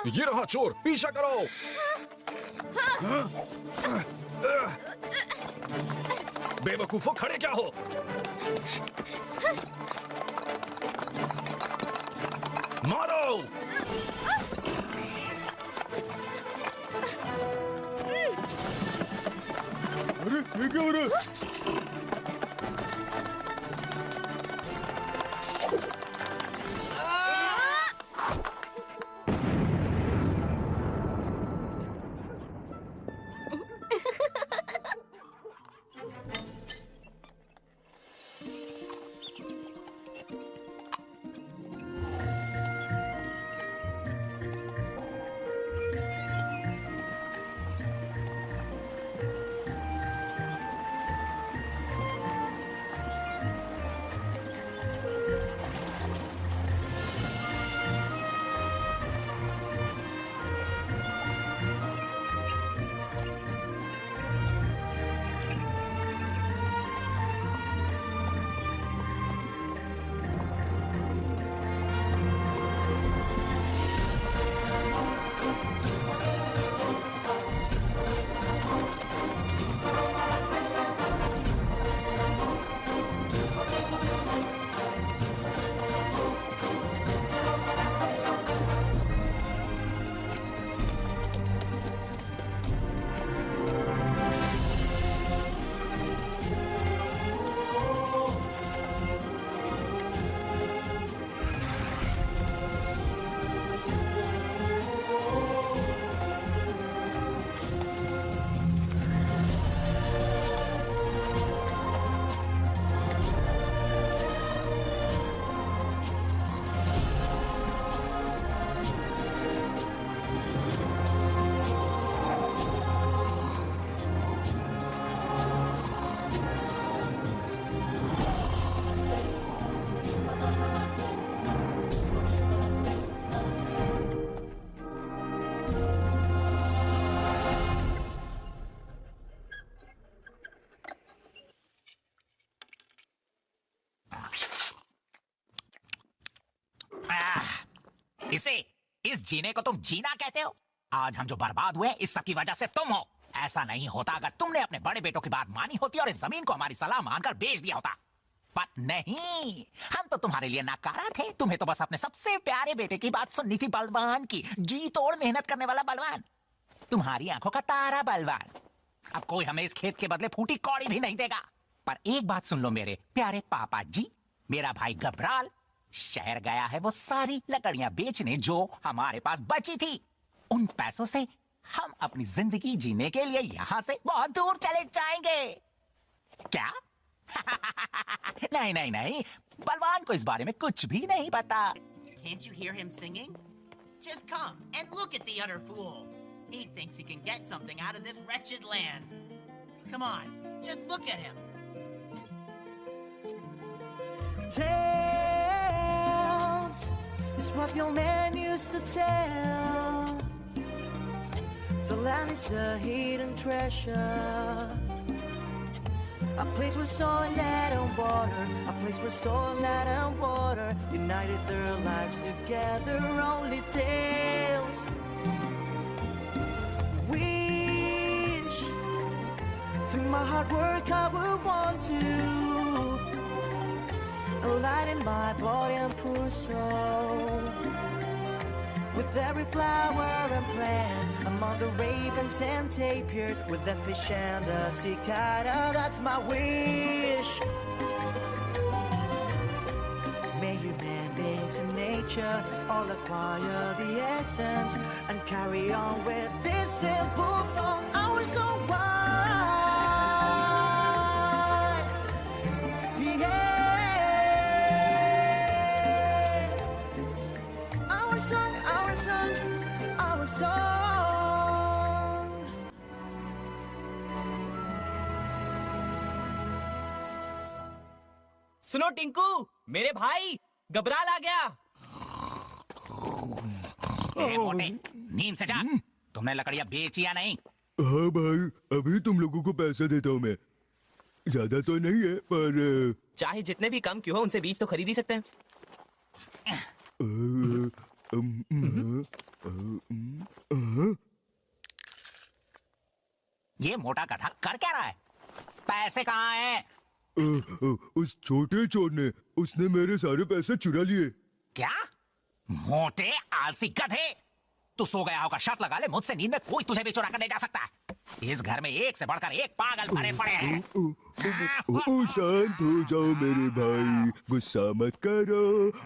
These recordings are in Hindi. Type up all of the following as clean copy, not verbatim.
ये रहा चोर, पीछा करो। बेवकूफो, खड़े क्या हो? मारो। अरे ये क्या हो रहा है? इस जीने को तुम जीना कहते हो? आज हम जो बर्बाद हुए इस सब की वजह से तुम हो। ऐसा नहीं होता अगर तुमने अपने बड़े बेटों की बात मानी होती और इस जमीन को हमारी सलाह मानकर बेच दिया होता। पर नहीं, हम तो तुम्हारे लिए नकारा थे। तुम्हें तो बस अपने सबसे प्यारे बेटे की बात सुननी थी, बलवान की, जी तोड़ मेहनत करने वाला बलवान, तुम्हारी आंखों का तारा बलवान। अब कोई हमें इस खेत के बदले फूटी कौड़ी भी नहीं देगा। पर एक बात सुन लो मेरे प्यारे पापा जी, मेरा भाई गबराल शहर गया है वो सारी लकड़ियां बेचने जो हमारे पास बची थी। उन पैसों से हम अपनी जिंदगी जीने के लिए यहाँ से बहुत दूर चले जाएंगे। क्या? नहीं नहीं नहीं, बलवान को इस बारे में कुछ भी नहीं पता। Can't you hear him singing? Just come and look at the utter fool. He thinks he can get something out of this wretched land. Come on, just look at him. Tales is what the old man used to tell. The land is a hidden treasure, a place where soil, land and water, a place where soil, land and water united their lives together. Only tales. Wish through my hard work I would want to lighten my body and poor soul. With every flower and plant, among the ravens and tapirs, with the fish and the cicada, that's my wish. May human beings and nature all acquire the essence and carry on with this simple song. Our song wide, yeah. Our song, our song, our song. सुनो टिंकू, मेरे भाई घबराल आ गया। ए मोटे, नींद से जाग। तुमने लकड़ियां बेची या नहीं? हाँ भाई, अभी तुम लोगों को पैसा देता हूँ मैं। ज्यादा तो नहीं है पर चाहे जितने भी कम क्यों हो, उनसे बीज तो खरीद ही सकते हैं। ये मोटा गधा कर क्या रहा है? पैसे कहाँ हैं? उस छोटे चोर ने उसने मेरे सारे पैसे चुरा लिए। क्या? मोटे आलसी गधे! तू सो गया होगा, शर्त लगा ले, मुझसे नींद में कोई तुझे भी चुरा कर ले जा सकता है। इस घर में एक से बढ़कर एक पागल भरे पड़े हैं। शांत हो जाओ मेरे भाई, गुस्सा मत करो,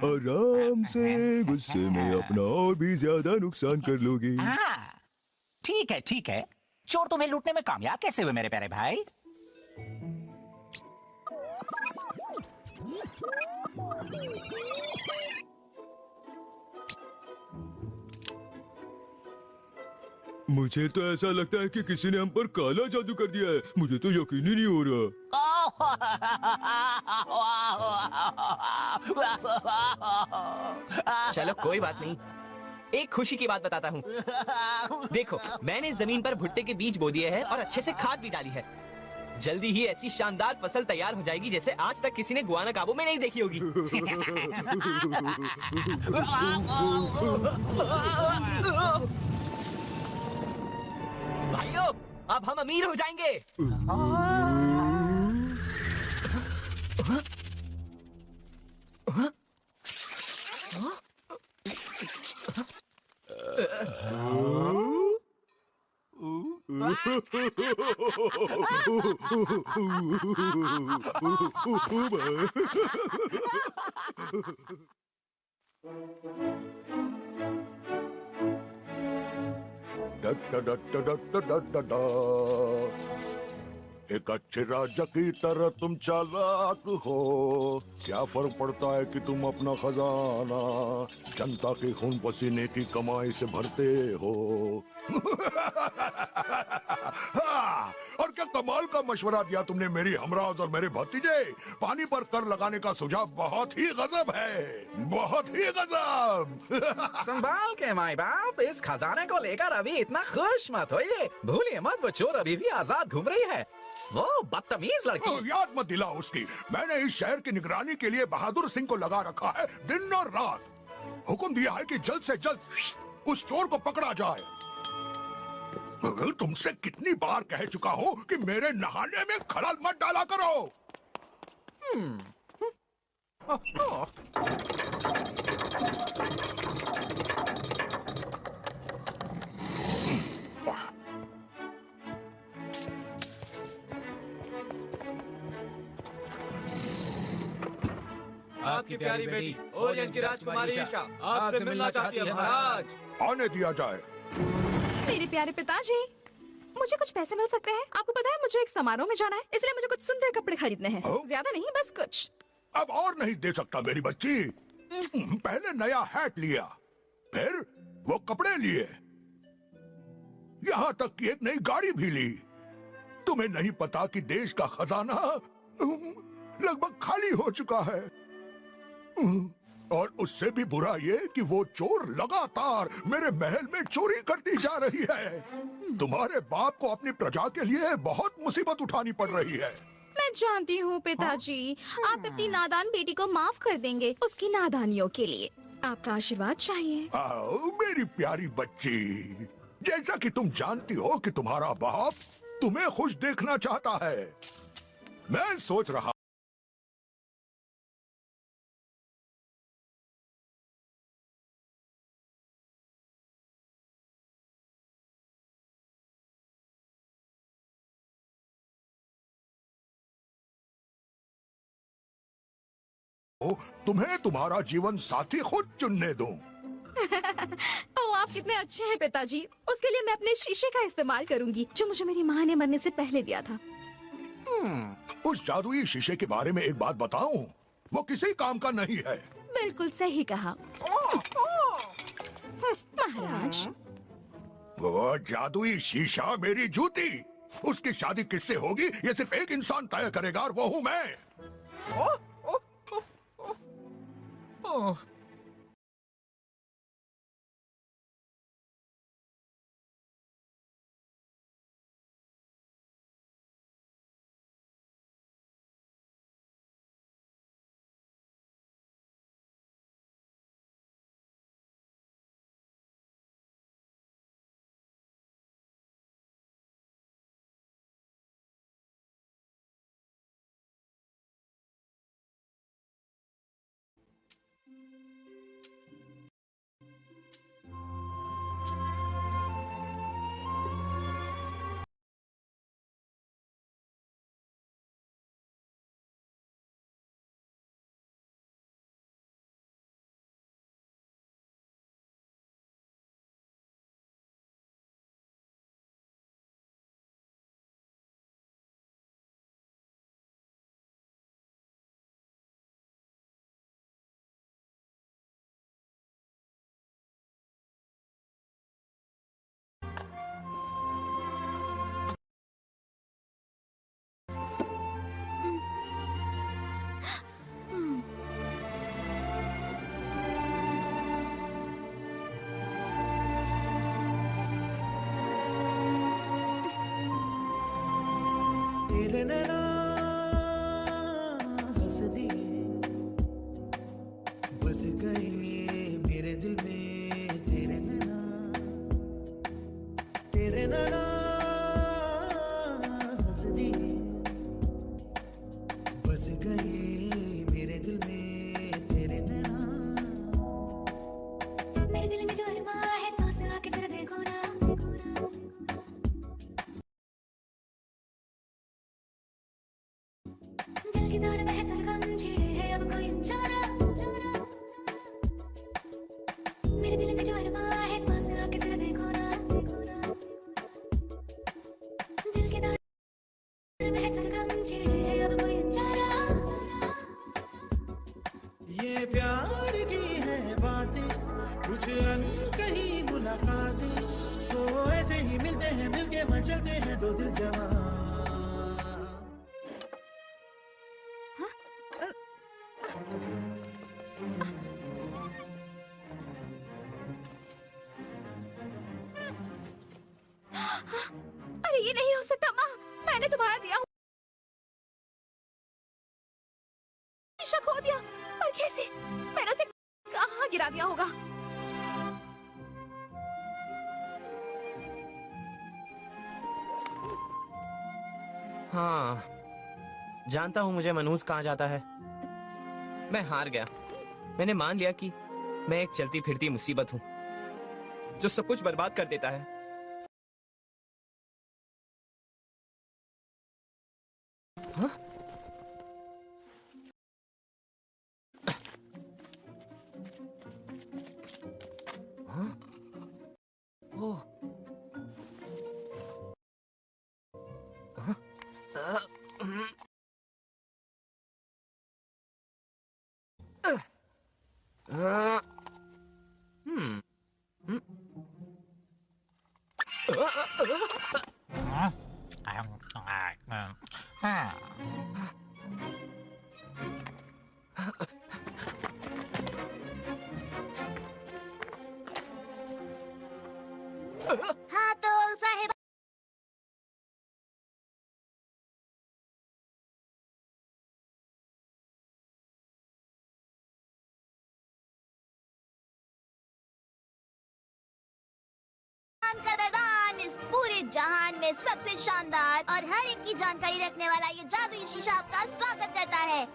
आराम से। गुस्से में अपना और भी ज्यादा नुकसान कर लोगे। हाँ, ठीक है ठीक है। चोर तुम्हें लूटने में कामयाब कैसे हुए मेरे प्यारे भाई? मुझे तो ऐसा लगता है कि किसी ने हम पर काला जादू कर दिया है। मुझे तो यकीन ही नहीं हो रहा। चलो कोई बात नहीं, एक खुशी की बात बताता हूँ। देखो, मैंने जमीन पर भुट्टे के बीज बो दिए हैं और अच्छे से खाद भी डाली है। जल्दी ही ऐसी शानदार फसल तैयार हो जाएगी जैसे आज तक किसी ने गुआना काबू में नहीं देखी होगी। भाइयों, अब हम अमीर हो जाएंगे। एक अच्छे राजा की तरह तुम चालाक हो। क्या फर्क पड़ता है कि तुम अपना खजाना जनता के खून पसीने की कमाई से भरते हो। हाँ, और क्या कमाल का मशवरा दिया तुमने मेरी हमराज और मेरे भतीजे। पानी पर कर लगाने का सुझाव बहुत ही गजब है, बहुत ही गजब। संभाल के माई बाप, इस खजाने को लेकर अभी इतना खुश मत होइए। भूलिए मत, वो चोर अभी भी आजाद घूम रही है। वो बदतमीज लड़की। याद मत दिला उसकी। मैंने इस शहर की निगरानी के लिए बहादुर सिंह को लगा रखा है दिन और रात। हुक्म दिया है कि जल्द से जल्द उस चोर को पकड़ा जाए। तुमसे कितनी बार कह चुका हूँ कि मेरे नहाने में खलल मत डाला करो। आपकी प्यारी बेटी ओरियन की राजकुमारी ईशा आपसे मिलना चाहती है महाराज। आने दिया जाए। मेरे प्यारे पिताजी, मुझे कुछ पैसे मिल सकते हैं? आपको पता है मुझे एक समारोह में जाना है, इसलिए मुझे कुछ सुंदर कपड़े खरीदने हैं। ज्यादा नहीं, बस कुछ। अब और नहीं दे सकता मेरी बच्ची। पहले नया हैट लिया, फिर वो कपड़े लिए, यहाँ तक कि एक नई गाड़ी भी ली। तुम्हें नहीं पता कि देश का खजाना लगभग खाली हो चुका है। और उससे भी बुरा ये कि वो चोर लगातार मेरे महल में चोरी करती जा रही है। तुम्हारे बाप को अपनी प्रजा के लिए बहुत मुसीबत उठानी पड़ रही है। मैं जानती हूँ पिताजी, आप अपनी नादान बेटी को माफ कर देंगे उसकी नादानियों के लिए। आपका आशीर्वाद चाहिए। आओ मेरी प्यारी बच्ची, जैसा कि तुम जानती हो कि तुम्हारा बाप तुम्हें खुश देखना चाहता है। मैं सोच रहा तुम्हें तुम्हारा जीवन साथी खुद चुनने दूं। ओ, आप कितने अच्छे हैं पिताजी। उसके लिए मैं अपने शीशे का इस्तेमाल करूंगी जो मुझे मेरी माँ ने मरने से पहले दिया था। उस जादुई शीशे के बारे में एक बात बताऊं, वो किसी काम का नहीं है। बिल्कुल सही कहा महाराज। वो जादुई शीशा मेरी जूती। उसकी शादी किससे होगी ये सिर्फ एक इंसान तय करेगा और वो हूँ मैं। ये प्यार की है बातें, कुछ अनकही मुलाकातें, तो ऐसे ही मिलते हैं, मिलके मचलते हैं दो दिल जवां। अरे ये नहीं हो सकता माँ, मैंने तुम्हारा दिया शीशा खो दिया, पर कैसे? मैंने उसे कहाँ गिरा दिया होगा? हाँ, जानता हूँ मुझे मनहूस कहाँ जाता है। मैं हार गया। मैंने मान लिया कि मैं एक चलती फिरती मुसीबत हूँ जो सब कुछ बर्बाद कर देता है। हाँ? हाँ? ओह। हाँ? हाँ तो साहिब, कदरदान इस पूरे जहान में सबसे शानदार और हर एक की जानकारी रखने वाला ये जादुई शीशा आपका स्वागत करता है।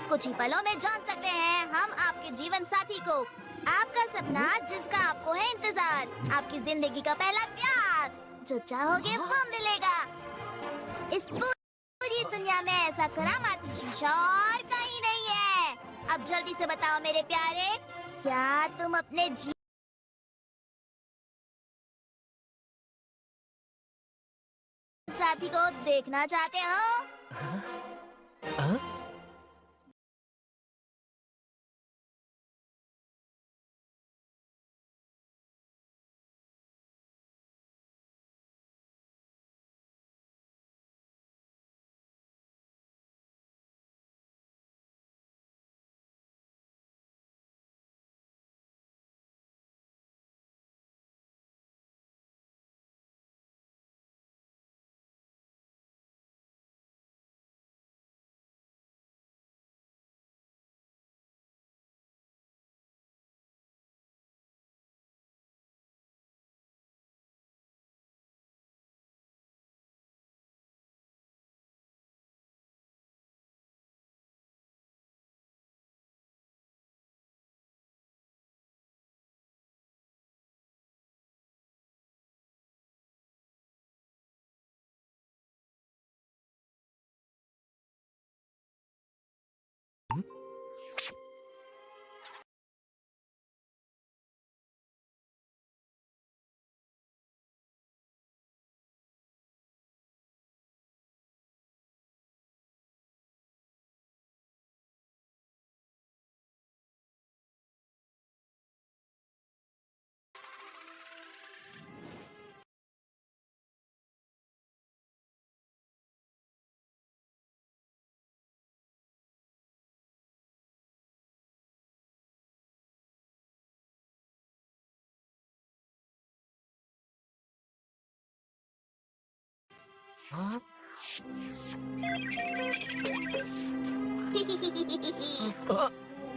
कुछ ही पलों में जान सकते हैं हम आपके जीवन साथी को, आपका सपना जिसका आपको है इंतजार, आपकी जिंदगी का पहला प्यार, जो चाहोगे वो मिलेगा। इस पूरी दुनिया में ऐसा करामाती शीशा और कहीं नहीं है। अब जल्दी से बताओ मेरे प्यारे, क्या तुम अपने साथी को देखना चाहते हो? हाँ? हाँ?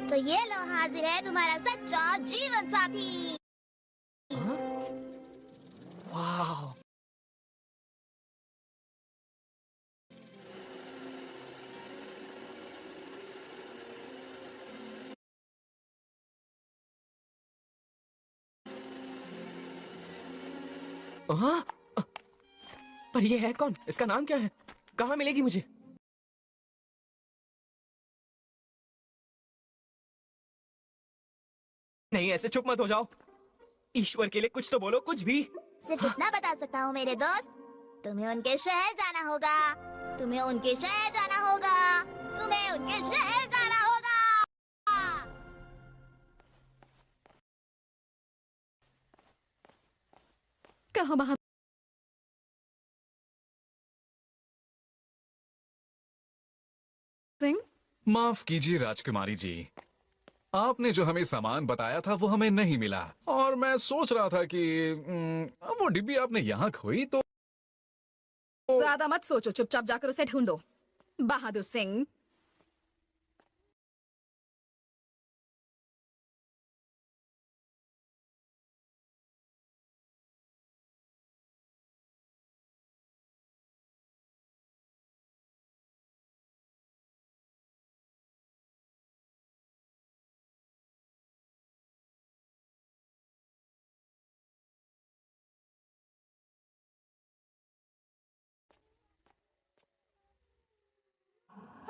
तो ये लो, हाजिर है तुम्हारा सच्चा जीवन साथी। हाँ? वाह! हाँ? पर ये है कौन? इसका नाम क्या है? कहाँ मिलेगी मुझे? नहीं, ऐसे चुप मत हो जाओ। ईश्वर के लिए कुछ तो बोलो, कुछ भी। सिर्फ इतना बता सकता हूँ मेरे दोस्त, तुम्हें उनके शहर जाना होगा। तुम्हें उनके शहर जाना होगा। तुम्हें उनके शहर जाना होगा। कहाँ बहादुर सिंह? माफ कीजिए राजकुमारी जी, आपने जो हमें सामान बताया था वो हमें नहीं मिला और मैं सोच रहा था कि वो डिब्बी आपने यहाँ खोई तो। ज्यादा मत सोचो, चुपचाप जाकर उसे ढूंढो। बहादुर सिंह,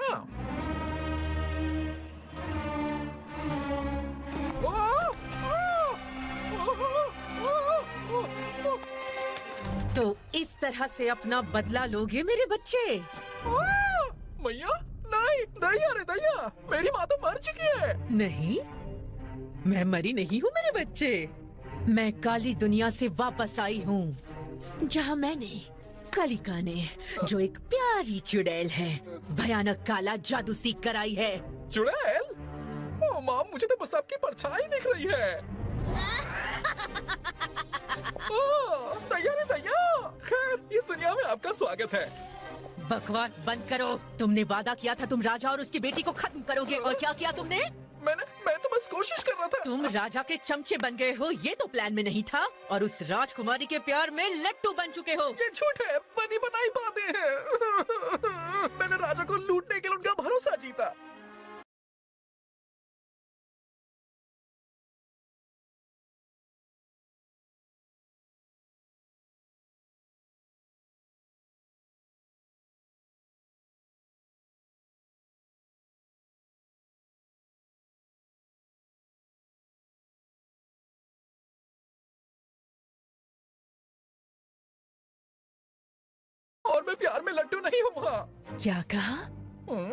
हाँ। तो इस तरह से अपना बदला लोगे मेरे बच्चे? मैया नहीं, दैया रे दैया, मेरी माँ तो मर चुकी है। नहीं, मैं मरी नहीं हूँ मेरे बच्चे। मैं काली दुनिया से वापस आई हूँ, जहाँ मैंने कालिका ने, जो एक प्यारी चुड़ैल है, भयानक काला जादू सीख कर आई है। चुड़ैल? ओ माँ, मुझे तो बस आपकी परछाई दिख रही है। दैया रे दैया, खैर इस दुनिया में आपका स्वागत है। बकवास बंद करो। तुमने वादा किया था तुम राजा और उसकी बेटी को खत्म करोगे, और क्या किया तुमने? मैं तो बस कोशिश कर रहा था। तुम राजा के चमचे बन गए हो, ये तो प्लान में नहीं था, और उस राजकुमारी के प्यार में लट्टू बन चुके हो। ये झूठ है, बनी बनाई बातें हैं। मैंने राजा को लूटने के लिए उनका भरोसा जीता। और मैं प्यार में लट्टू नहीं हुआ। क्या कहा?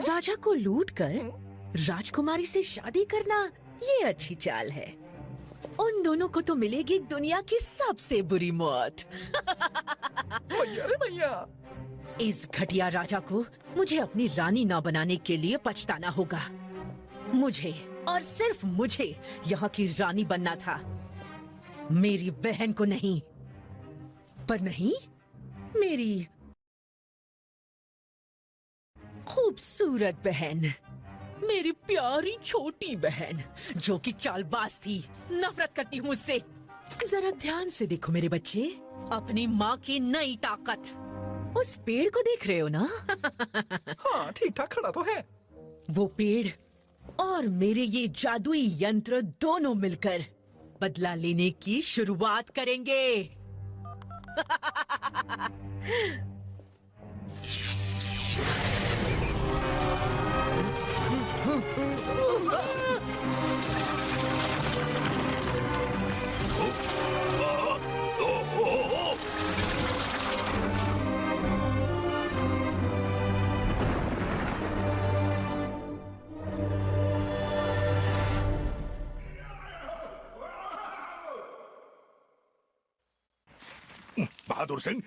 राजा को लूट कर राजकुमारी से शादी करना, ये अच्छी चाल है। उन दोनों को तो मिलेगी दुनिया की सबसे बुरी मौत। भैया रे भैया, इस घटिया राजा को मुझे अपनी रानी ना बनाने के लिए पछताना होगा। मुझे, और सिर्फ मुझे, यहाँ की रानी बनना था, मेरी बहन को नहीं। पर नहीं, मेरी खूबसूरत बहन, मेरी प्यारी छोटी बहन, जो कि चालबाज थी, नफरत करती हूँ उससे। जरा ध्यान से देखो मेरे बच्चे, अपनी माँ की नई ताकत। उस पेड़ को देख रहे हो ना? हाँ, ठीक ठाक खड़ा तो है। वो पेड़ और मेरे ये जादुई यंत्र दोनों मिलकर बदला लेने की शुरुआत करेंगे।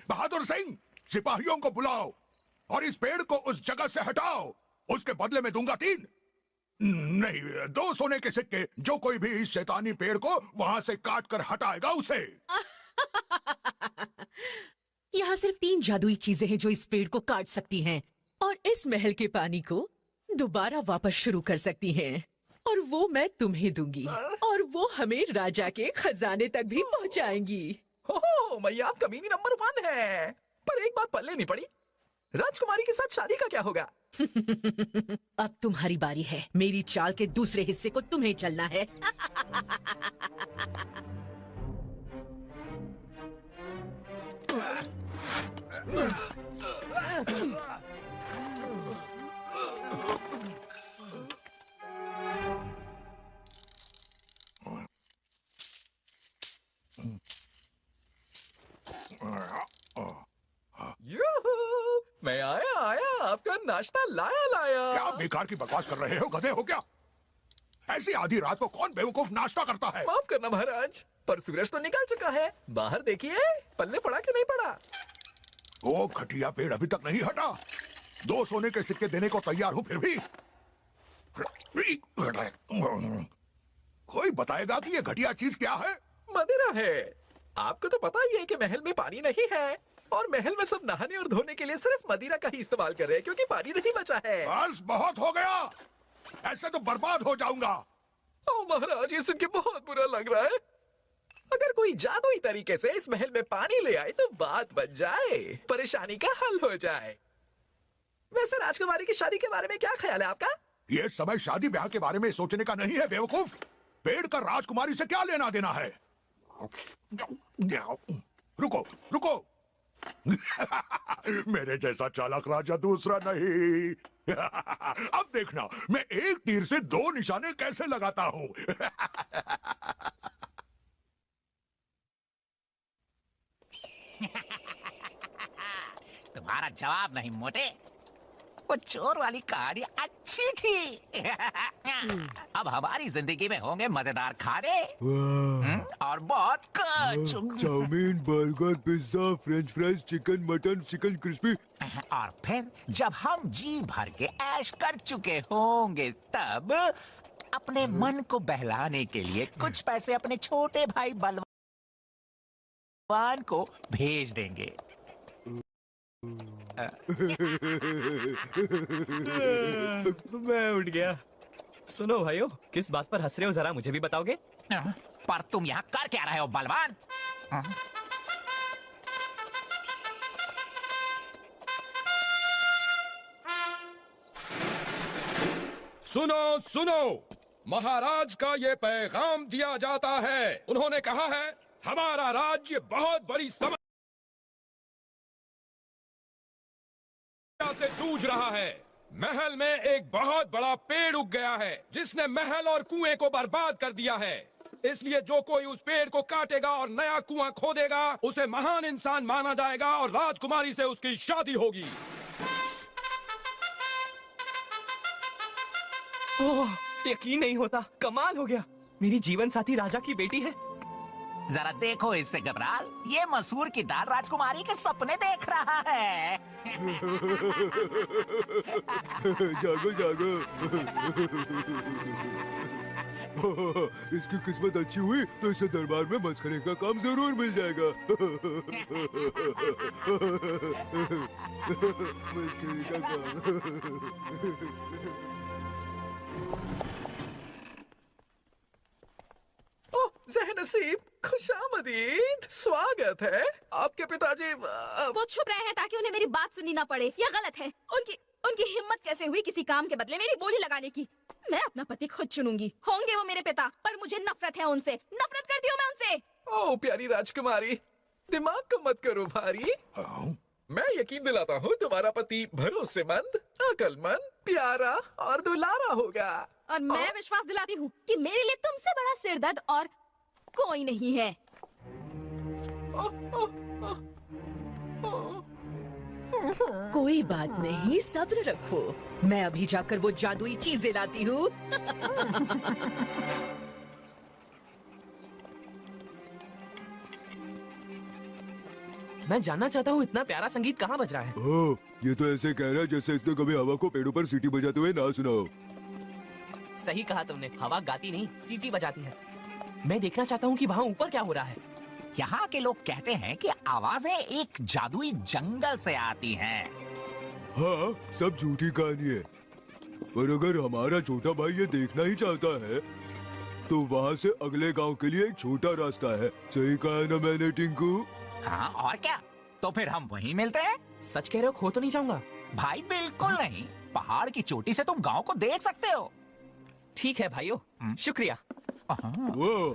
बहादुर सिंह, सिपाहियों को बुलाओ और इस पेड़ को उस जगह से हटाओ। उसके बदले में दूंगा 3 नहीं 2 सोने के सिक्के, जो कोई भी इस शैतानी पेड़ को वहां से काट कर हटाएगा उसे। यहाँ सिर्फ 3 जादुई चीजें हैं जो इस पेड़ को काट सकती हैं, और इस महल के पानी को दोबारा वापस शुरू कर सकती हैं। और वो मैं तुम्हें दूंगी, और वो हमें राजा के खजाने तक भी पहुंचाएंगी। ओह मैया, आप कमीनी नंबर 1 है। पर एक बात पल्ले नहीं पड़ी, राजकुमारी के साथ शादी का क्या होगा? अब तुम्हारी बारी है। मेरी चाल के दूसरे हिस्से को तुम्हें चलना है। यूहू, मैं आया। नाश्ता लाया लाया। क्या बेकार की बकवास कर रहे हो, गधे हो क्या? ऐसी आधी रात को कौन बेवकूफ नाश्ता करता है? माफ करना महाराज, पर सूरज तो निकल चुका है। बाहर देखिए, पल्ले पड़ा कि नहीं पड़ा। वो घटिया पेड़ अभी तक नहीं हटा। 2 सोने के सिक्के देने को तैयार हूं, फिर भी कोई बताएगा कि ये घटिया चीज क्या है? मदिरा है। आपको तो पता ही है कि महल में पानी नहीं है, और महल में सब नहाने और धोने के लिए सिर्फ मदिरा का ही इस्तेमाल कर रहे हैं, क्योंकि पानी नहीं बचा है। बस बहुत हो गया, ऐसे तो बर्बाद हो जाऊंगा। ओ महाराज, ये सुन के बहुत बुरा लग रहा है। अगर कोई जादुई तरीके से इस महल में पानी ले आए तो बात बन जाए, परेशानी का हल हो जाए। वैसे राजकुमारी की शादी के बारे में क्या ख्याल है आपका? ये समय शादी ब्याह के बारे में सोचने का नहीं है बेवकूफ। पेड़ का राजकुमारी से क्या लेना देना है? रुको रुको मेरे जैसा चालाक राजा दूसरा नहीं। अब देखना मैं एक तीर से 2 निशाने कैसे लगाता हूं। तुम्हारा जवाब नहीं मोटे। वो चोर वाली कहानी अच्छी थी। अब हमारी जिंदगी में होंगे मजेदार खाने और बहुत कुछ। Chow mein, burger, pizza, french fries, chicken, mutton, chicken crispy. और फिर जब हम जी भर के ऐश कर चुके होंगे, तब अपने मन को बहलाने के लिए कुछ पैसे अपने छोटे भाई बलवान को भेज देंगे। मैं उठ गया। सुनो भाइयों, किस बात पर हंस रहे हो, जरा मुझे भी बताओगे? पर तुम यहाँ कर क्या रहे हो बलवान? सुनो सुनो, महाराज का ये पैगाम दिया जाता है। उन्होंने कहा है हमारा राज्य बहुत बड़ी समस्या से जूझ रहा है। महल में एक बहुत बड़ा पेड़ उग गया है जिसने महल और कुएं को बर्बाद कर दिया है। इसलिए जो कोई उस पेड़ को काटेगा और नया कुआं खोदेगा, उसे महान इंसान माना जाएगा और राजकुमारी से उसकी शादी होगी। ओह, यकीन नहीं होता, कमाल हो गया। मेरी जीवन साथी राजा की बेटी है। जरा देखो इससे घबराल, ये मसूर की दाल राजकुमारी के सपने देख रहा है। जागो जागो। इसकी किस्मत अच्छी हुई तो इसे दरबार में मस्खरे का काम जरूर मिल जाएगा। मस्खरे का काम। नसीब, खुशामदीद, स्वागत है। आपके पिताजी वो छुप रहे हैं ताकि उन्हें मेरी बात सुननी ना पड़े। यह गलत है। उनकी हिम्मत कैसे हुई किसी काम के बदले मेरी बोली लगाने की। मैं अपना पति खुद चुनूंगी। होंगे वो मेरे पिता, पर मुझे नफरत है उनसे। नफरत करती हूँ मैं उनसे। ओ प्यारी राजकुमारी, दिमाग को मत करो भारी। मैं यकीन दिलाता हूँ तुम्हारा पति भरोसेमंद, अकलमंद, प्यारा और दुलारा होगा। और मैं विश्वास दिलाती हूँ कि मेरे लिए तुमसे बड़ा सिरदर्द और कोई नहीं है। कोई बात नहीं, सब्र रखो। मैं अभी जाकर वो जादुई चीजें लाती हूँ। मैं जानना चाहता हूँ इतना प्यारा संगीत कहाँ बज रहा है? ओह, ये तो ऐसे कह रहा है जैसे इसने कभी हवा को पेड़ों पर सीटी बजाते हुए ना सुना हो। सही कहा तुमने, हवा गाती नहीं, सीटी बजाती है। मैं देखना चाहता हूँ कि वहाँ ऊपर क्या हो रहा है। यहाँ के लोग कहते हैं कि आवाजें एक जादुई जंगल से आती हैं। हाँ, सब झूठी कहानी है। पर अगर हमारा छोटा भाई ये देखना ही चाहता है, तो वहाँ से अगले गांव के लिए एक छोटा रास्ता है। सही कहा ना मैंने टिंकू? हाँ और क्या, तो फिर हम वहीं मिलते हैं। सच कह रहे हो, खो तो नहीं जाऊंगा? भाई बिल्कुल नहीं, पहाड़ की चोटी से तुम गांव को देख सकते हो। ठीक है भाइयों, शुक्रिया। वो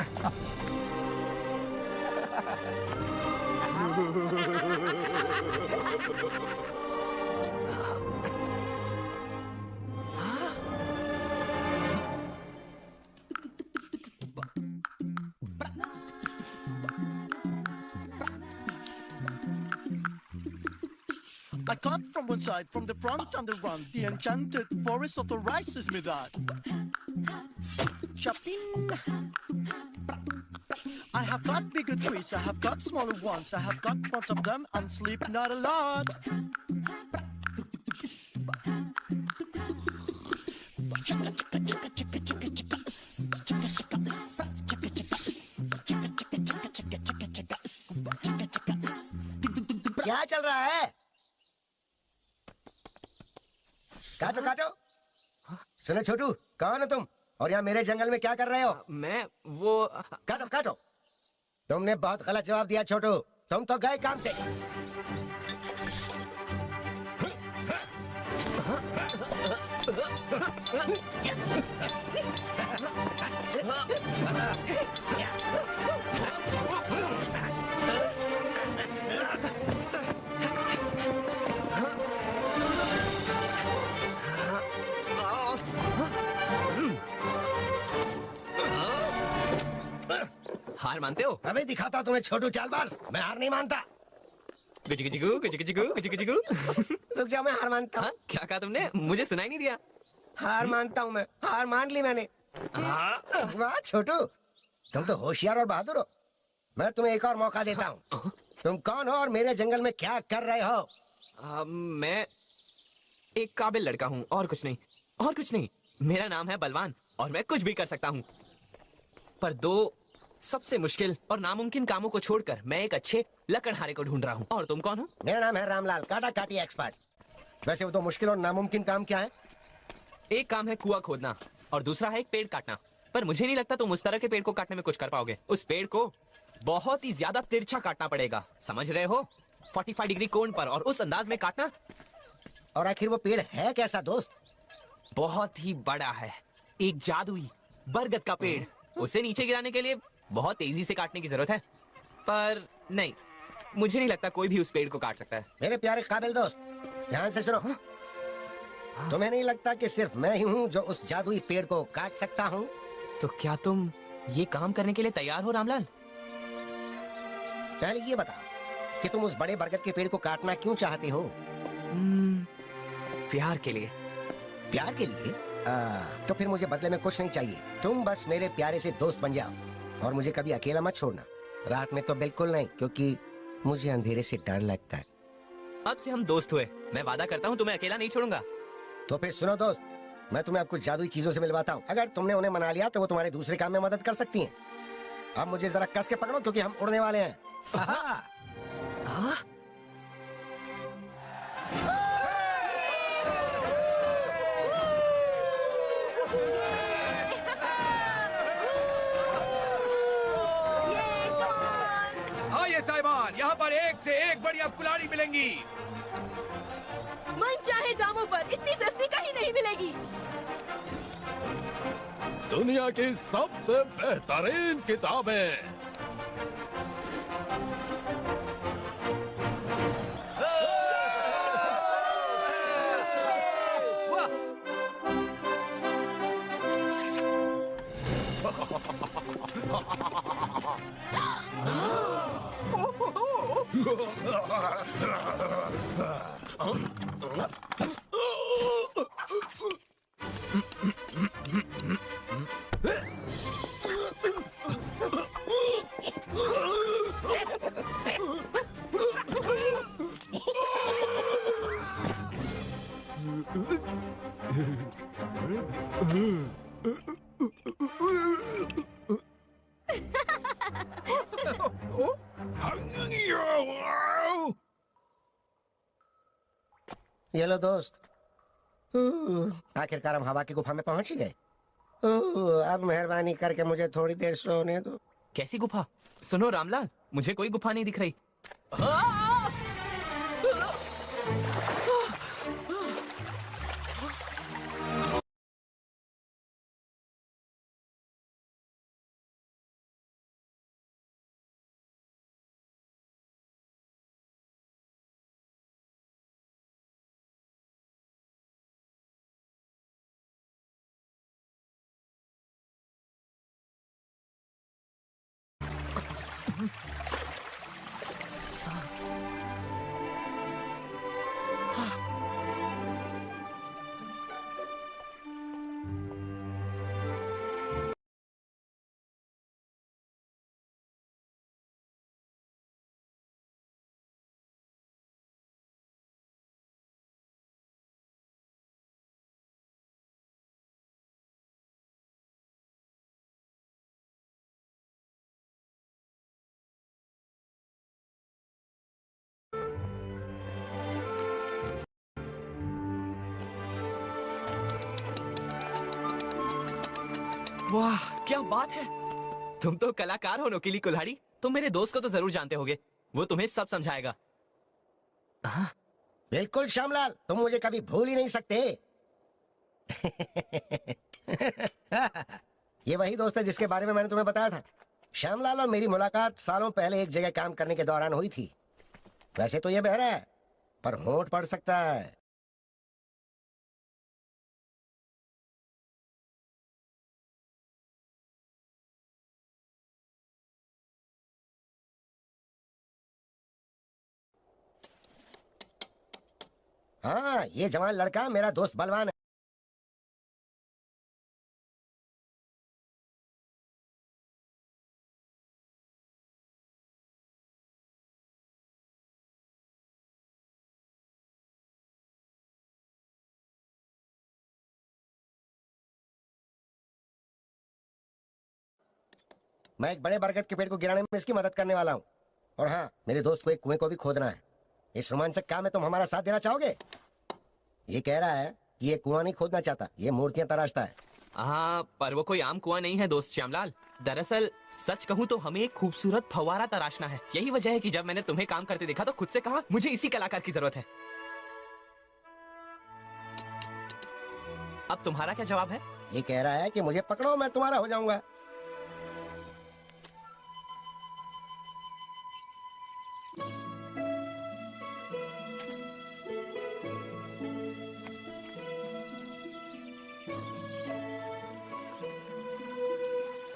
I cut from one side, from the front and the run. The enchanted forest authorizes me that. Shopping. I have got bigger trees, I have got smaller ones. I have got bunch of them and sleep not a lot. क्या चल रहा है? काटो काटो। सुनो छोटू, कौन हो तुम और यहाँ मेरे जंगल में क्या कर रहे हो? मैं वो काटो काटो। तुमने बहुत गलत जवाब दिया छोटू, तुम तो गए काम से। हार मानते हो? अभी दिखाता तुम्हें छोटू चालबाज, मैं हार नहीं मानता। रुक जाओ, मैं हार मानता हूँ। क्या कहा तुमने? मुझे सुनाई नहीं दिया। हार मानता हूँ मैं, हार मान ली मैंने। वाह छोटू, तुम तो होशियार और बहादुर हो। मैं तुम्हें एक और मौका देता हूँ। तुम कौन हो और मेरे जंगल में क्या कर रहे हो? मैं एक काबिल लड़का हूँ, और कुछ नहीं, और कुछ नहीं। मेरा नाम है बलवान और मैं कुछ भी कर सकता हूँ, पर दो सबसे मुश्किल और नामुमकिन कामों को छोड़कर मैं एक अच्छे लकड़हारे को ढूंढ रहा हूँ। और तुम कौन हो? मेरा नाम है रामलाल, काटा काटी एक्सपर्ट। वैसे वो तो मुश्किल और नामुमकिन काम क्या है? एक काम है कुआं खोदना और दूसरा है एक पेड़ काटना, पर मुझे नहीं लगता तुम उस तरह के पेड़ को काटने में कुछ कर पाओगे। उस पेड़ को बहुत ही ज्यादा तिरछा काटना पड़ेगा, समझ रहे हो? 45 डिग्री कोण पर और उस अंदाज में काटना। और आखिर वो पेड़ है कैसा दोस्त? बहुत ही बड़ा है, एक जादुई बरगद का पेड़। उसे नीचे गिराने के लिए बहुत तेजी से काटने की जरूरत है, पर नहीं, मुझे नहीं लगता कोई भी उस पेड़ को काट सकता है। मेरे प्यारे काबिल दोस्त, ध्यान से सुनो। तुम्हें नहीं लगता कि सिर्फ मैं ही हूँ जो उस जादुई पेड़ को काट सकता हूँ? तो क्या तुम ये काम करने के लिए तैयार हो रामलाल? पहले ये बता कि तुम उस बड़े बरगद के पेड़ को काटना क्यों चाहते हो? प्यार के लिए। प्यार के लिए? तो फिर मुझे बदले में कुछ नहीं चाहिए। तुम बस मेरे प्यारे से दोस्त बन जाओ और मुझे कभी अकेला मत छोड़ना। रात में तो बिल्कुल नहीं, क्योंकि मुझे अंधेरे से डर लगता है। अब से हम दोस्त हुए, मैं वादा करता हूँ तुम्हें अकेला नहीं छोड़ूंगा। तो फिर सुनो दोस्त, मैं तुम्हें अब कुछ जादुई चीजों से मिलवाता हूँ। अगर तुमने उन्हें मना लिया तो वो तुम्हारे दूसरे काम में मदद कर सकती हैं। अब मुझे जरा कस के पकड़ो क्योंकि हम उड़ने वाले हैं। आइए साहिबान, यहाँ पर एक से एक बढ़िया कुल्हाड़ी मिलेंगी। मन चाहे दामों पर इतनी सस्ती कहीं नहीं मिलेगी। दुनिया की सबसे बेहतरीन किताबें। ये लो दोस्त, आखिरकार हम हवा की गुफा में पहुंच ही गए। अब मेहरबानी करके मुझे थोड़ी देर सोने दो। कैसी गुफा? सुनो रामलाल, मुझे कोई गुफा नहीं दिख रही। वाह क्या बात है, तुम तो कलाकार हो नोकीली कुल्हाड़ी। तुम मेरे दोस्त को तो जरूर जानते होगे, वो तुम्हें सब समझाएगा। बिल्कुल श्यामलाल, तुम मुझे कभी भूल ही नहीं सकते। ये वही दोस्त है जिसके बारे में मैंने तुम्हें बताया था। श्यामलाल और मेरी मुलाकात सालों पहले एक जगह काम करने के दौरान हुई थी। वैसे तो ये बहरा है, पर होंठ पड़ सकता है। हाँ, ये जवान लड़का मेरा दोस्त बलवान है। मैं एक बड़े बरगद के पेड़ को गिराने में इसकी मदद करने वाला हूँ। और हाँ, मेरे दोस्त को एक कुएं को भी खोदना है। इस रोमांचक काम में तुम हमारा साथ देना चाहोगे? ये कह रहा है कि ये कुआं नहीं खोदना चाहता, ये मूर्तियां तराशता है। हाँ, पर वो कोई आम कुआं नहीं है दोस्त श्यामलाल। दरअसल सच कहूँ तो हमें एक खूबसूरत फव्वारा तराशना है। यही वजह है कि जब मैंने तुम्हें काम करते देखा तो खुद से कहा मुझे इसी कलाकार की जरूरत है। अब तुम्हारा क्या जवाब है? ये कह रहा है कि मुझे पकड़ो, मैं तुम्हारा हो जाऊंगा।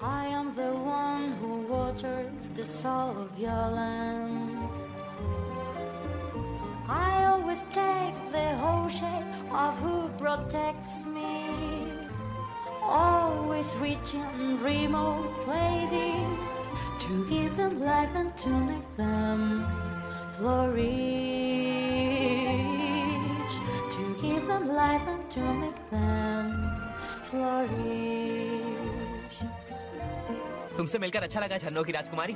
I am the one who waters the soul of your land. I always take the whole shape of who protects me. Always reaching remote places to give them life and to make them flourish. To give them life and to make them flourish. तुमसे मिलकर अच्छा लगा झरनों की राजकुमारी।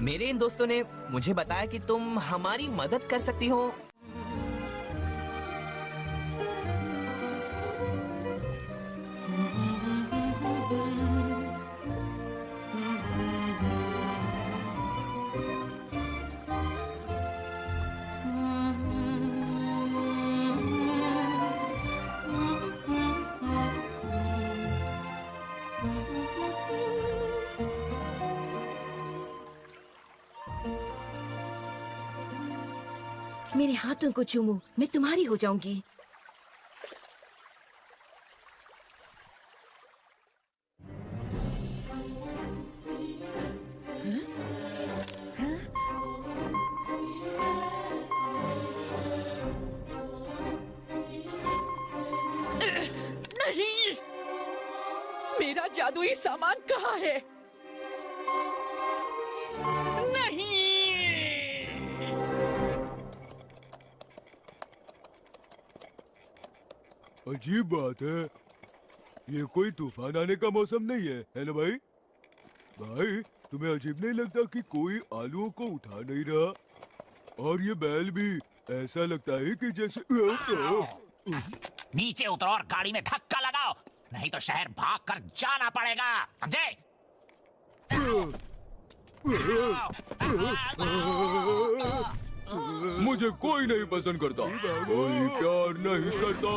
मेरे इन दोस्तों ने मुझे बताया कि तुम हमारी मदद कर सकती हो। मेरे हाथों को चूमो, मैं तुम्हारी हो जाऊंगी। नहीं, मेरा जादुई सामान कहाँ है? नहीं। अजीब बात है, ये कोई तूफान आने का मौसम नहीं है ना भाई? भाई, तुम्हें अजीब नहीं लगता कि कोई आलूओं को उठा नहीं रहा? और ये बैल भी ऐसा लगता है कि जैसे नीचे उतरो और गाड़ी में धक्का लगाओ, नहीं तो शहर भाग कर जाना पड़ेगा, समझे? मुझे कोई नहीं पसंद करता, कोई प्यार नहीं करता,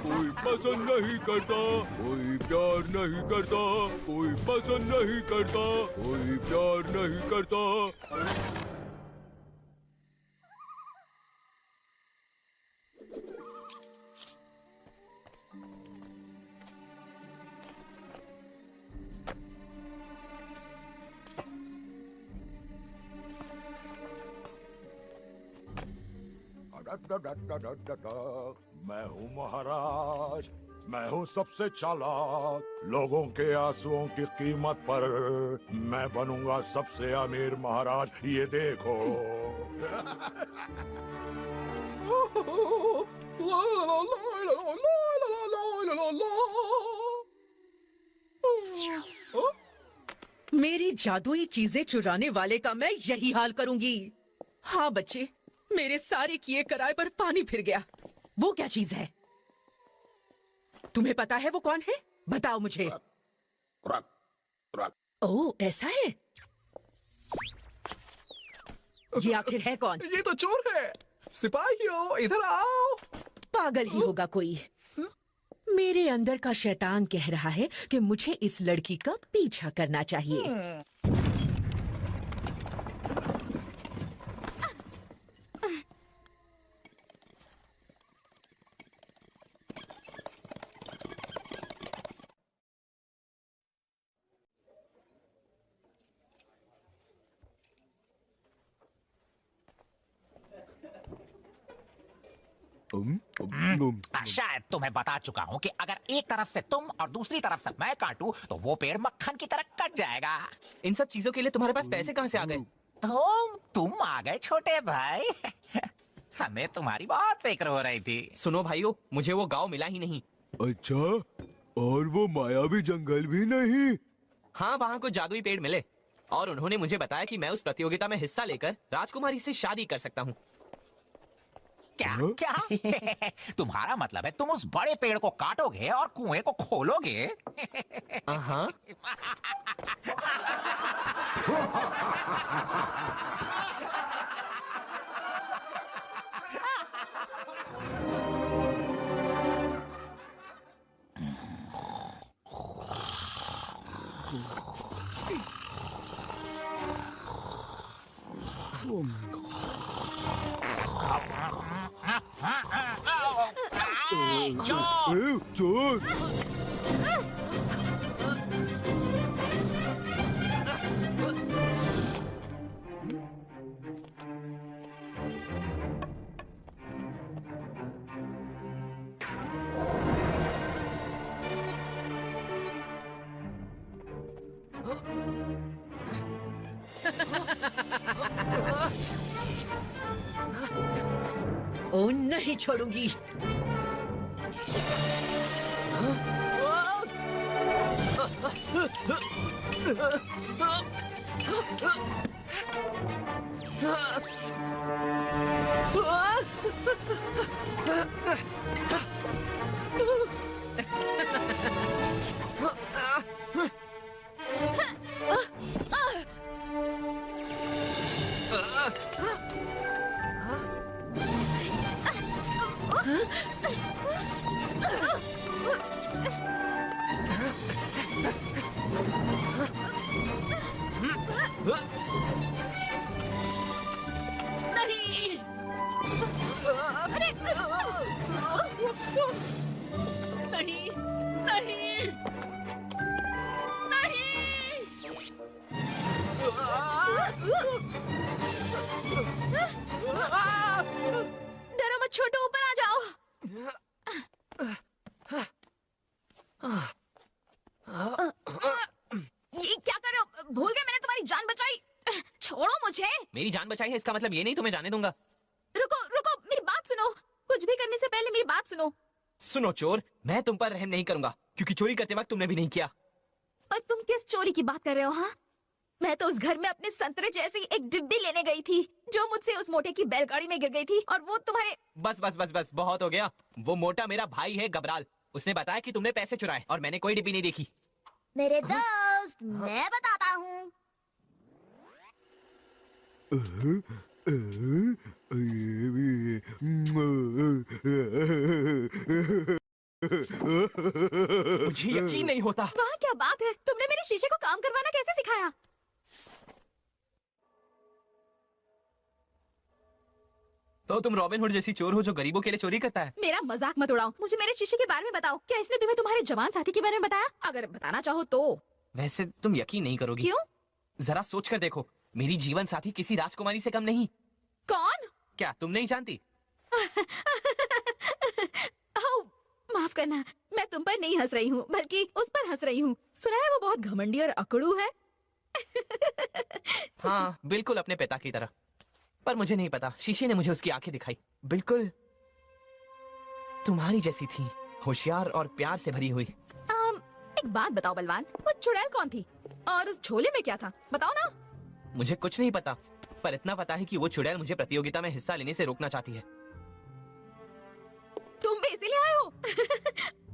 कोई पसंद नहीं करता, कोई प्यार नहीं करता, कोई पसंद नहीं करता, कोई प्यार नहीं करता। मैं हूँ महाराज, मैं हूँ सबसे चालाक। लोगों के आंसुओं की कीमत पर मैं बनूंगा सबसे अमीर महाराज, ये देखो। मेरी जादुई चीजें चुराने वाले का मैं यही हाल करूंगी। हाँ बच्चे, मेरे सारे किए कराए पर पानी फिर गया। वो क्या चीज है? तुम्हें पता है वो कौन है? बताओ मुझे। ओह, ऐसा है? ये आखिर है कौन? ये तो चोर है। सिपाहियों, इधर आओ। पागल ही होगा कोई। मेरे अंदर का शैतान कह रहा है कि मुझे इस लड़की का पीछा करना चाहिए। शायद तुम्हें बता चुका हूँ कि अगर एक तरफ से तुम और दूसरी तरफ से मैं काटूं तो वो पेड़ मक्खन की तरह कट जाएगा। इन सब चीजों के लिए तुम्हारे पास पैसे कहाँ से आ गए? तुम आ गए छोटे भाई। हमें तुम्हारी बहुत फिक्र हो रही थी। सुनो भाइयों, मुझे वो गांव मिला ही नहीं। अच्छा, और वो मायावी जंगल भी नहीं? हाँ, वहाँ को जादुई पेड़ मिले और उन्होंने मुझे बताया कि मैं उस प्रतियोगिता में हिस्सा लेकर राजकुमारी से शादी कर सकता हूँ। क्या क्या? तुम्हारा मतलब है तुम उस बड़े पेड़ को काटोगे और कुएं को खोलोगे? हाँ। चोर! ओ, नहीं छोड़ूंगी। डरो मत छोटू, ऊपर आ जाओ। ये क्या कर रहे हो? भूल गए मैंने तुम्हारी जान बचाई। छोड़ो मुझे। मेरी जान बचाई है इसका मतलब ये नहीं तुम्हें जाने दूंगा। रुको रुको, मेरी बात सुनो। कुछ भी करने से पहले मेरी बात सुनो। सुनो चोर, मैं तुम पर रहम नहीं करूंगा क्योंकि चोरी करते वक्त तुमने भी नहीं किया। और तुम किस चोरी की बात कर रहे हो? हाँ, मैं तो उस घर में अपने संतरे जैसी एक डिब्बी लेने गई थी जो मुझसे उस मोटे की बैलगाड़ी में गिर गई थी और वो तुम्हारे। बस बस बस बस, बहुत हो गया। वो मोटा मेरा भाई है गबराल। उसने बताया कि तुमने पैसे चुराए और मैंने कोई डिब्बी नहीं देखी। मेरे दोस्त, मैं बताता हूँ। मुझे यकीन नहीं होता। वाह, क्या बात है। तुमने मेरे शीशे को काम करवाना कैसे सिखाया? तो तुम रॉबिन हुड जैसी चोर हो जो गरीबों के लिए चोरी करता है। मेरा मजाक मत उड़ाओ। मुझे मेरे शीशे के बारे में बताओ। क्या इसने तुम्हें तुम्हारे जवान साथी के बारे में बताया? अगर बताना चाहो तो। वैसे तुम यकीन नहीं करोगी। क्यों? जरा सोच कर देखो, मेरी जीवन साथी किसी राजकुमारी से कम नहीं। कौन? क्या तुम नहीं जानती? माफ करना, मैं तुम पर नहीं हंस रही हूँ बल्कि उस पर हंस रही हूँ। सुना है वो बहुत घमंडी और अकड़ू है। हाँ, बिल्कुल अपने पिता की तरह। पर मुझे नहीं पता, शीशे ने मुझे उसकी आंखें दिखाई, बिल्कुल तुम्हारी जैसी थी, होशियार और प्यार से भरी हुई। एक बात बताओ बलवान, वो चुड़ैल कौन थी और उस झोले में क्या था? बताओ ना। मुझे कुछ नहीं पता, पर इतना पता है कि वो चुड़ैल मुझे प्रतियोगिता में हिस्सा लेने से रोकना चाहती है। तुम भी इसीलिए आए हो?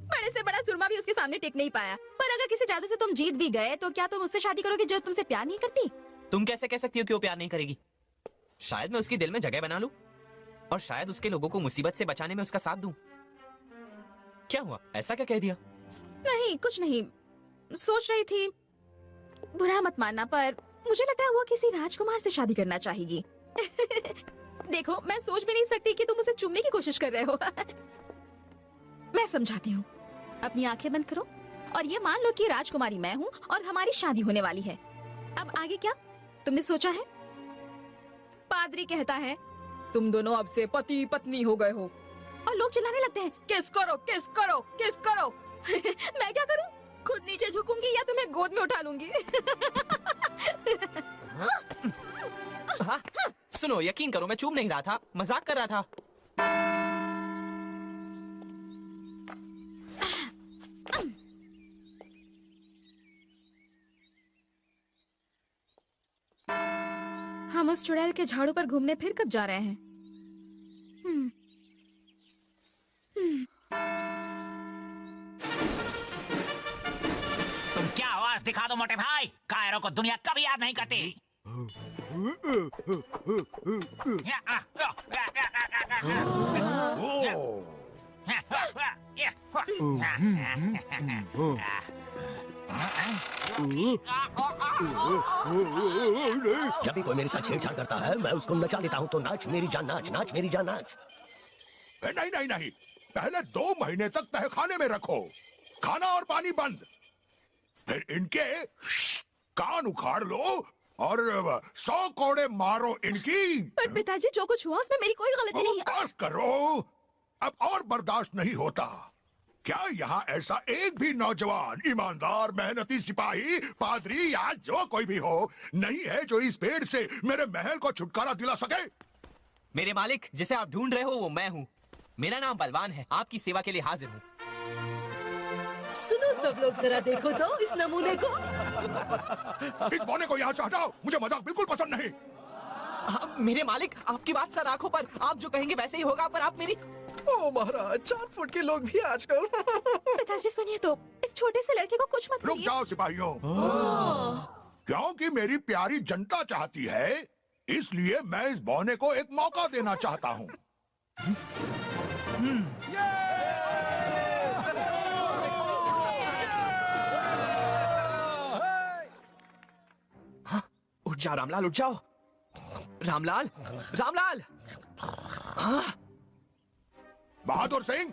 बड़े से बड़ा सुरमा भी उसके सामने टिक नहीं पाया। पर अगर किसी जादू से तुम जीत भी गए तो क्या तुम उससे शादी करोगे जो तुमसे प्यार नहीं करती? तुम कैसे कह सकती हो कि वो प्यार नहीं करेगी? शायद मैं उसके दिल में जगह बना लूं और शायद उसके लोगों को मुसीबत से बचाने में उसका साथ दूं। क्या हुआ, ऐसा क्या कह दिया? नहीं, कुछ नहीं, सोच रही थी। बुरा मत मानना, पर मुझे लगता है वो किसी राजकुमार से शादी करना चाहेगी। देखो, मैं सोच भी नहीं सकती कि तुम उसे चूमने की कोशिश कर रहे हो। मैं समझाती हूँ। अपनी आंखें बंद करो और ये मान लो कि राजकुमारी मैं हूँ और हमारी शादी होने वाली है। अब आगे क्या तुमने सोचा है? पादरी कहता है तुम दोनों अब से पति पत्नी हो गए हो और लोग चिल्लाने लगते हैं किस करो, किस करो, किस करो। मैं क्या करूँ? खुद नीचे झुकूंगी या तुम्हें गोद में उठा लूंगी? हाँ, सुनो, यकीन करो मैं चूम नहीं रहा था, मजाक कर रहा था। हम उस चुड़ैल के झाड़ू पर घूमने फिर कब जा रहे हैं? तुम क्या आवाज दिखा दो मोटे भाई, कायरों को दुनिया कभी याद नहीं करती। जब भी कोई मेरे साथ छेड़छाड़ करता है मैं उसको नचा देता हूँ। तो नाच मेरी जान नाच, नाच मेरी जान नाच। नहीं नहीं नहीं, पहले 2 महीने तक तहखाने में रखो, खाना और पानी बंद। फिर इनके कान उखाड़ लो और 100 कोड़े मारो इनकी। पर पिताजी, जो कुछ हुआ उसमें मेरी कोई गलती नहीं है। बस करो, अब और बर्दाश्त नहीं होता। क्या यहाँ ऐसा एक भी नौजवान, ईमानदार, मेहनती सिपाही, पादरी या जो कोई भी हो नहीं है जो इस पेड़ से मेरे महल को छुटकारा दिला सके? मेरे मालिक, जिसे आप ढूंढ रहे हो वो मैं हूँ। मेरा नाम बलवान है, आपकी सेवा के लिए हाजिर हूँ। सुनो सब लोग, जरा देखो तो इस नमूने को। इस बौने को यहाँ से हटाओ, मुझे मजाक बिल्कुल पसंद नहीं। मेरे मालिक, आपकी बात सर आंखों पर, आप जो कहेंगे वैसे ही होगा। पर आप मेरी ओ महाराज, 4 फुट के लोग भी आजकल। पिताजी सुनिए तो, इस छोटे से लड़के को कुछ मत रुक जाओ सिपाहियों, क्योंकि मेरी प्यारी जनता चाहती है, इसलिए मैं इस बौने को एक मौका देना चाहता हूँ। उठ जाओ रामलाल, उठ जाओ। रामलाल, रामलाल। बहादुर सिंह,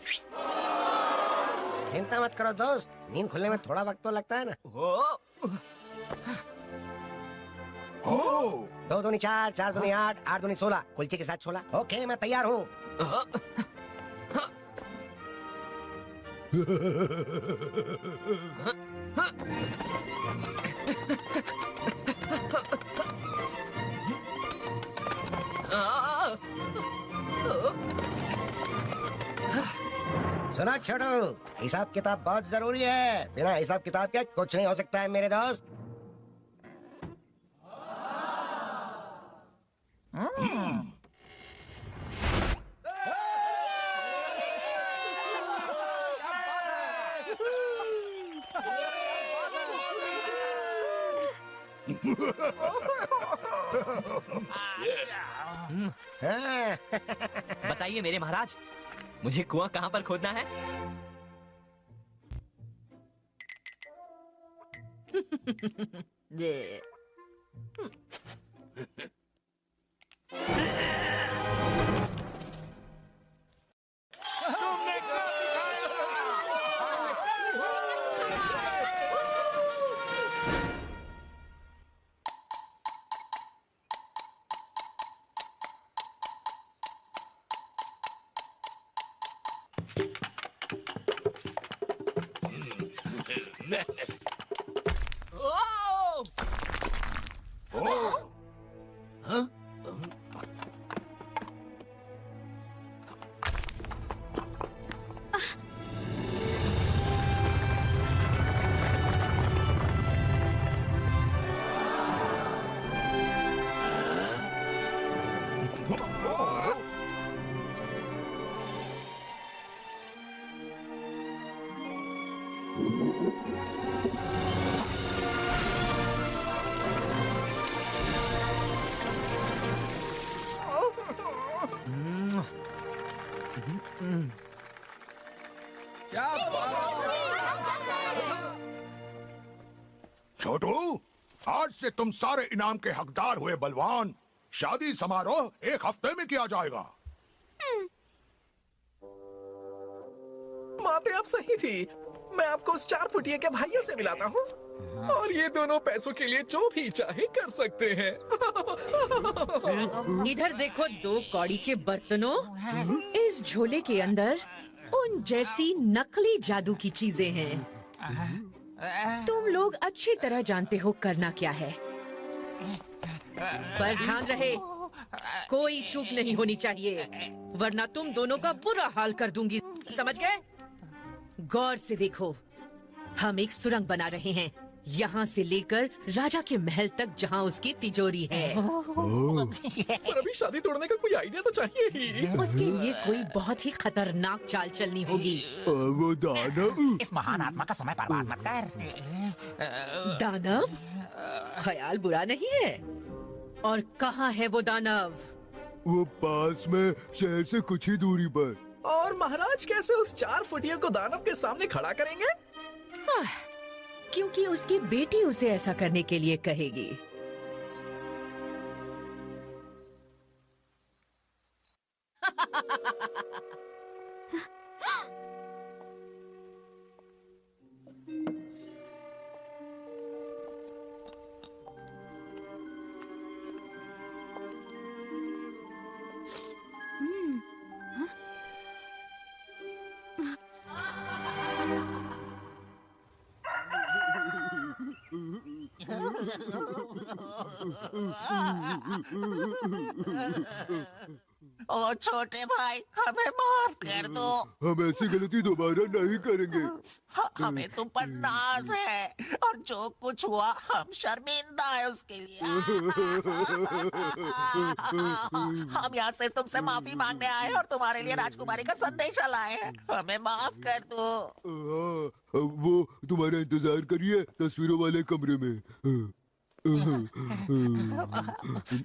चिंता मत करो दोस्त, नींद खुलने में थोड़ा वक्त तो लगता है ना। 2 दूनी 4, 4 दूनी 8, 8 दूनी 16, कुलचे के साथ 16। ओके, मैं तैयार हूँ। सुना छोड़ो, हिसाब किताब बहुत जरूरी है। बिना हिसाब किताब के कुछ नहीं हो सकता है मेरे दोस्त। बताइए मेरे महाराज, मुझे कुआं कहाँ पर खोदना है? छोटू, आज से तुम सारे इनाम के हकदार हुए बलवान। शादी समारोह 1 हफ्ते में किया जाएगा। बातें आप सही थी। मैं आपको उस 4 फुटिये के भाइयों से मिलाता हूँ और ये दोनों पैसों के लिए जो भी चाहे कर सकते हैं। इधर देखो 2 कौड़ी के बर्तनों, इस झोले के अंदर उन जैसी नकली जादू की चीजें हैं। तुम लोग अच्छी तरह जानते हो करना क्या है, पर ध्यान रहे कोई चूक नहीं होनी चाहिए, वरना तुम दोनों का बुरा हाल कर दूंगी, समझ गए? गौर से देखो, हम एक सुरंग बना रहे हैं, यहाँ से लेकर राजा के महल तक जहाँ उसकी तिजोरी है। पर अभी शादी तोड़ने का कोई आइडिया तो चाहिए ही। उसके लिए कोई बहुत ही खतरनाक चाल चलनी होगी। वो दानव, इस महान आत्मा का समय बर्बाद मत कर। दानव? ख्याल बुरा नहीं है। और कहाँ है वो दानव? वो पास में शहर से कुछ ही दूरी पर। और महाराज कैसे उस 4 फुटिये को दानव के सामने खड़ा करेंगे? क्योंकि उसकी बेटी उसे ऐसा करने के लिए कहेगी। ओ छोटे भाई, हमें माफ कर दो। हम ऐसी गलती दोबारा नहीं करेंगे। हमें तुम पर नाज है और जो कुछ हुआ हम शर्मिंदा है उसके लिए। हम यहाँ सिर्फ तुमसे माफी मांगने आए हैं और तुम्हारे लिए राजकुमारी का संदेशा लाए हैं। हमें माफ कर दो। वो तुम्हारा इंतजार करिए तस्वीरों वाले कमरे में।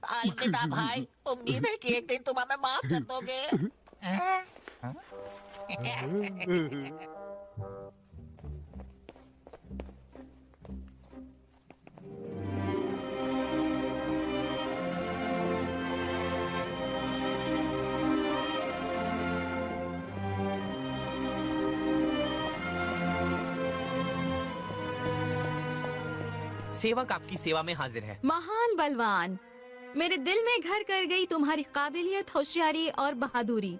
अलविदा भाई, उम्मीद है कि एक दिन तुम हमें माफ कर दोगे। सेवक आपकी सेवा में हाजिर है। महान बलवान, मेरे दिल में घर कर गई तुम्हारी काबिलियत, होशियारी और बहादुरी।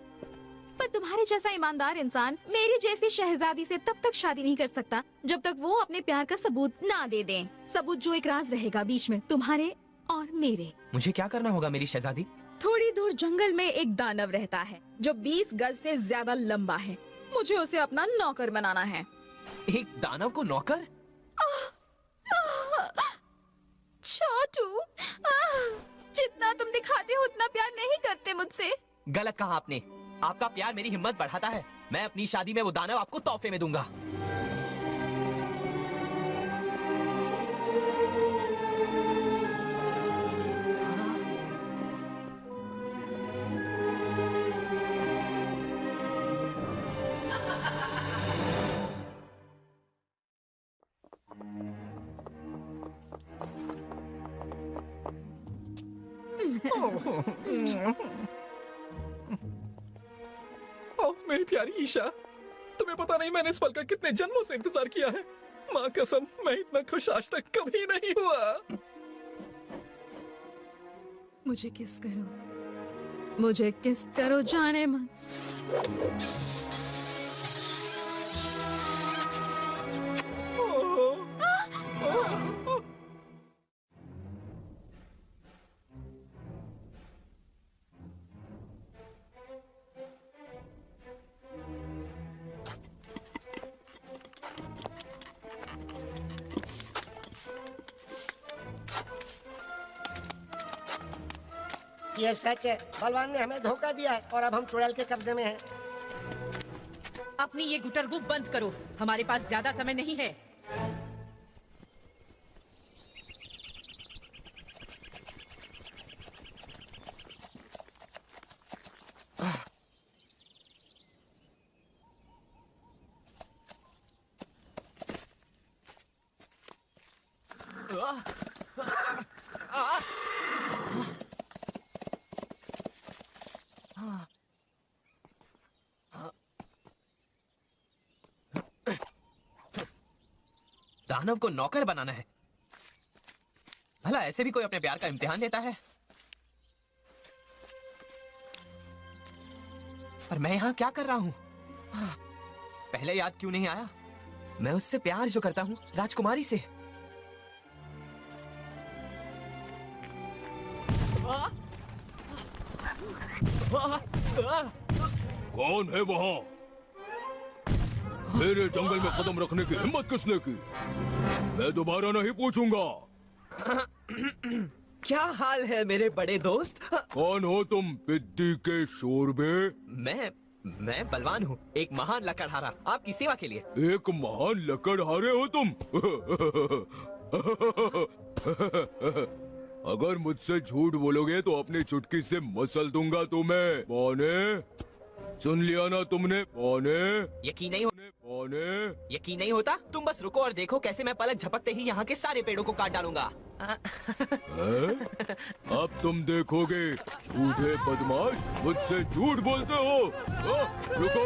पर तुम्हारे जैसा ईमानदार इंसान मेरी जैसी शहजादी से तब तक शादी नहीं कर सकता जब तक वो अपने प्यार का सबूत ना दे दें। सबूत जो एक राज रहेगा बीच में तुम्हारे और मेरे। मुझे क्या करना होगा मेरी शहजादी? थोड़ी दूर जंगल में एक दानव रहता है जो 20 गज से ज्यादा लंबा है। मुझे उसे अपना नौकर बनाना है। एक दानव को नौकर? छोटू, जितना तुम दिखाते हो उतना प्यार नहीं करते मुझसे। गलत कहा आपने। आपका प्यार मेरी हिम्मत बढ़ाता है। मैं अपनी शादी में वो दानव आपको तोहफे में दूंगा। ओह मेरी प्यारी ईशा, तुम्हें पता नहीं मैंने इस पल का कितने जन्मों से इंतजार किया है। माँ कसम, मैं इतना खुश आज तक कभी नहीं हुआ। मुझे किस करो, मुझे किस करो जाने मन। ये सच है, बलवान ने हमें धोखा दिया है और अब हम चुड़ैल के कब्जे में हैं। अपनी ये गुटरगु बंद करो, हमारे पास ज्यादा समय नहीं है। दानव को नौकर बनाना है। भला ऐसे भी कोई अपने प्यार का इम्तिहान लेता है? पर मैं यहाँ क्या कर रहा हूँ? पहले याद क्यों नहीं आया? मैं उससे प्यार जो करता हूँ, राजकुमारी से। कौन है वहाँ? मेरे जंगल में कदम रखने की हिम्मत किसने की? मैं दोबारा नहीं पूछूंगा। क्या हाल है मेरे बड़े दोस्त? कौन हो तुम, पिद्दी के शोरबे? मैं बलवान हूँ, एक महान लकड़हारा, आपकी सेवा के लिए। एक महान लकड़हारे हो तुम? अगर मुझसे झूठ बोलोगे तो अपनी चुटकी से मसल दूंगा तुम्हें। बौने, सुन लिया ना तुमने? बौने, यकीन नहीं यकीन नहीं होता? तुम बस रुको और देखो कैसे मैं पलक झपकते ही यहाँ के सारे पेड़ों को काट डालूंगा। अब तुम देखोगे, झूठे बदमाश, मुझसे झूठ बोलते हो। रुको।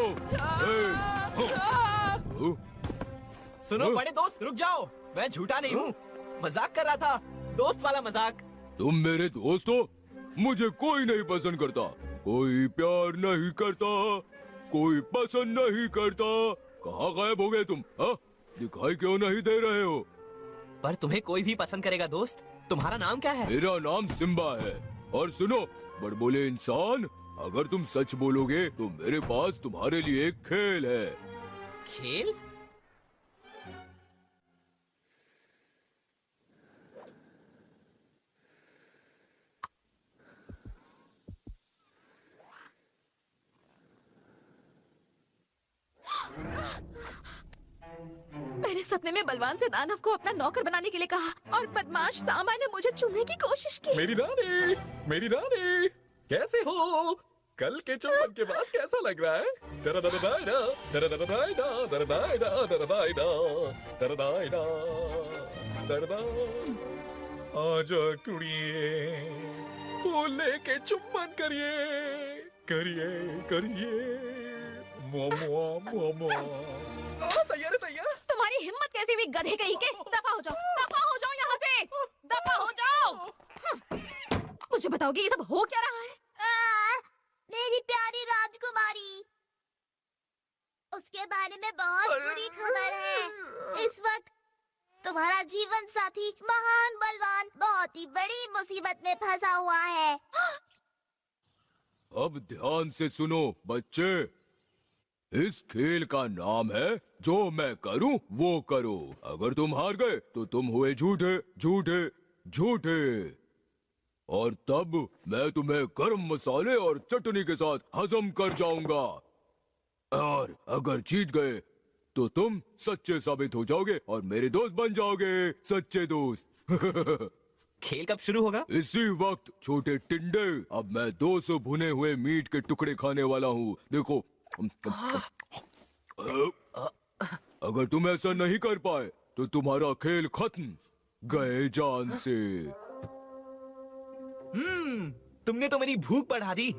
सुनो बड़े दोस्त, रुक जाओ। मैं झूठा नहीं हूँ, मजाक कर रहा था, दोस्त वाला मजाक। तुम मेरे दोस्त हो? मुझे कोई नहीं पसंद करता, कोई प्यार नहीं करता, कोई पसंद नहीं करता। कहाँ गायब हो गए तुम? दिखाई क्यों नहीं दे रहे हो? पर तुम्हें कोई भी पसंद करेगा दोस्त। तुम्हारा नाम क्या है? मेरा नाम सिम्बा है। और सुनो बड़बोले इंसान, अगर तुम सच बोलोगे तो मेरे पास तुम्हारे लिए एक खेल है। खेल? मैंने सपने में बलवान से दानव को अपना नौकर बनाने के लिए कहा और बदमाश सांबा ने मुझे चूमने की कोशिश की। मेरी रानी, कैसे हो? कल के चुंबन के बाद कैसा लग रहा है? दरदाइदा, दरदाइदा, दरदाइदा, दरदाइदा, दरदाइदा, दरदा। आजा कुड़िए, फूल लेके चुंबन करिए, करिए, करिए, मोमो, मोमो। तैयार है, तैयार। तुम्हारी हिम्मत कैसी हुई गधे कहीं के? दफा हो जाओ यहाँ से, दफा हो जाओ। मुझे बताओगे ये सब हो क्या रहा है? मेरी प्यारी राजकुमारी, उसके बारे में बहुत बुरी खबर है। इस वक्त तुम्हारा जीवन साथी महान बलवान बहुत ही बड़ी मुसीबत में फंसा हुआ है। अब ध्यान से सुनो बच्चे, इस खेल का नाम है जो मैं करूं वो करो। अगर तुम हार गए तो तुम हुए झूठे, झूठे, झूठे। और तब मैं तुम्हें गरम मसाले और चटनी के साथ हजम कर जाऊंगा। और अगर जीत गए तो तुम सच्चे साबित हो जाओगे और मेरे दोस्त बन जाओगे, सच्चे दोस्त। खेल कब शुरू होगा? इसी वक्त छोटे टिंडे। अब मैं 200 भुने हुए मीट के टुकड़े खाने वाला हूँ, देखो। अगर तुम ऐसा नहीं कर पाए तो तुम्हारा खेल खत्म, गए जान से। तुमने तो मेरी भूख बढ़ा दी।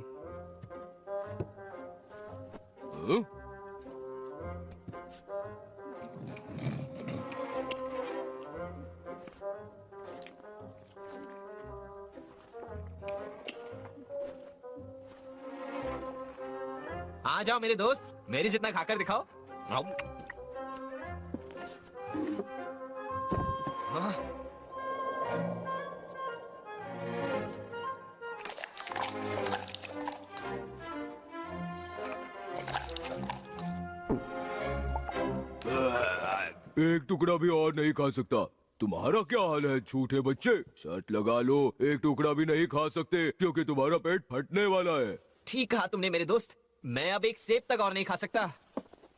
आ जाओ मेरे दोस्त, मेरे जितना खाकर दिखाओ। आओ। एक टुकड़ा भी और नहीं खा सकता। तुम्हारा क्या हाल है झूठे बच्चे? शर्त लगा लो, एक टुकड़ा भी नहीं खा सकते क्योंकि तुम्हारा पेट फटने वाला है। ठीक कहा तुमने मेरे दोस्त, मैं अब एक सेब तक और नहीं खा सकता।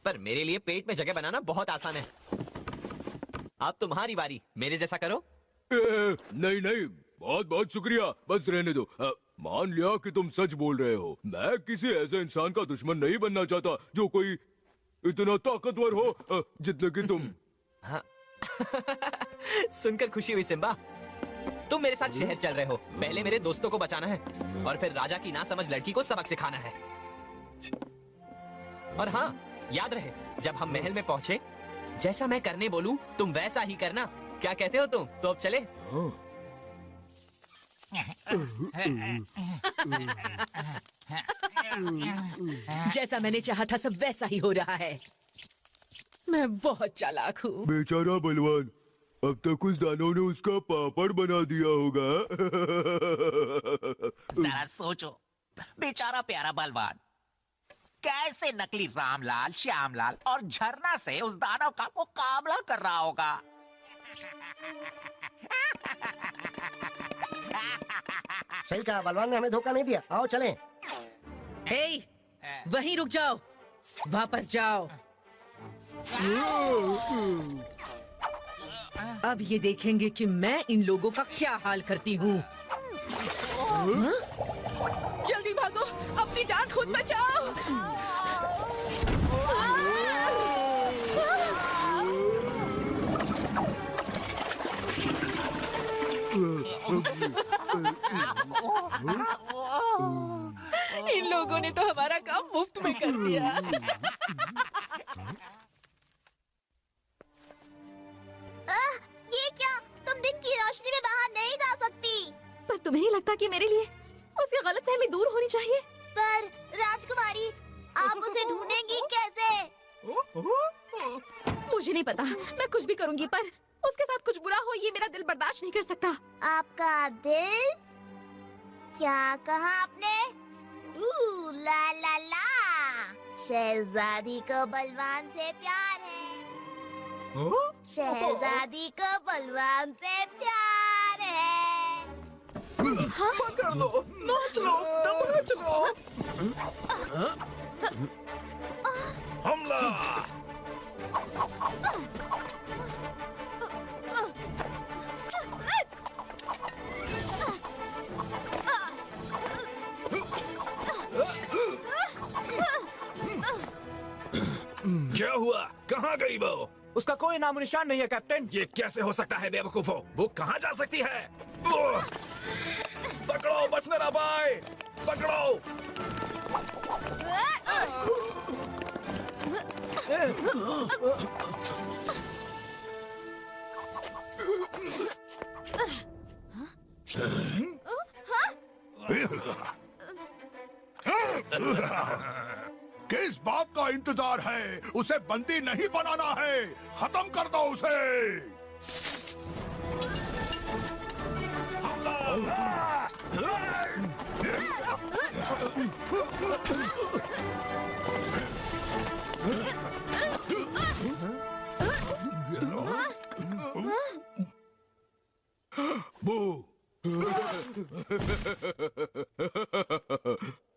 पर मेरे लिए पेट में जगह बनाना बहुत आसान है। अब तुम्हारी बारी, मेरे जैसा करो। नहीं नहीं, बहुत बहुत शुक्रिया, बस रहने दो। मान लिया कि तुम सच बोल रहे हो। मैं किसी ऐसे इंसान का दुश्मन नहीं बनना चाहता जो कोई इतना ताकतवर हो जितने कि तुम। सुनकर खुशी हुई सिम्बा। तुम मेरे साथ शहर चल रहे हो। पहले मेरे दोस्तों को बचाना है और फिर राजा की नासमझ लड़की को सबक सिखाना है। और हाँ, याद रहे, जब हम महल में पहुंचे, जैसा मैं करने बोलूं तुम वैसा ही करना। क्या कहते हो तुम? तो अब चले? जैसा मैंने चाहा था सब वैसा ही हो रहा है। मैं बहुत चालाक हूँ। बेचारा बलवान, अब तक उस दानव ने उसका पापड़ बना दिया होगा। जरा सोचो, बेचारा प्यारा बलवान कैसे नकली रामलाल, श्यामलाल और झरना से उस दानव का मुकाबला कर रहा होगा। सही कहा, बलवान ने हमें धोखा नहीं दिया। आओ चलें। हे, वहीं रुक जाओ, वापस जाओ। अब ये देखेंगे कि मैं इन लोगों का क्या हाल करती हूँ। जल्दी भागो, अपनी जान खुद बचाओ। इन लोगों ने तो हमारा काम मुफ्त में कर दिया। ये क्या? तुम दिन की रोशनी में बाहर नहीं जा सकती। पर तुम्हें नहीं लगता कि मेरे लिए उसकी गलतफहमी दूर होनी चाहिए? पर राजकुमारी, आप उसे ढूंढेंगी कैसे? मुझे नहीं पता, मैं कुछ भी करूंगी, पर उसके साथ कुछ बुरा हो ये मेरा दिल बर्दाश्त नहीं कर सकता। आपका दिल? क्या कहा आपने? ला ला ला, शहजादी को बलवान से प्यार है। शहजादी को बलवान से प्यार है। हाँ? पकड़ लो, नाच लो, दबाच लो। हमला! क्या हुआ? कहाँ गई वो? उसका कोई नामो निशान नहीं है कैप्टन। ये कैसे हो सकता है बेवकूफो? वो कहाँ जा सकती है? पकड़ो, बचने ना पाए। पकड़ो। किस बात का इंतजार है? उसे बंदी नहीं बनाना है। खत्म कर दो उसे।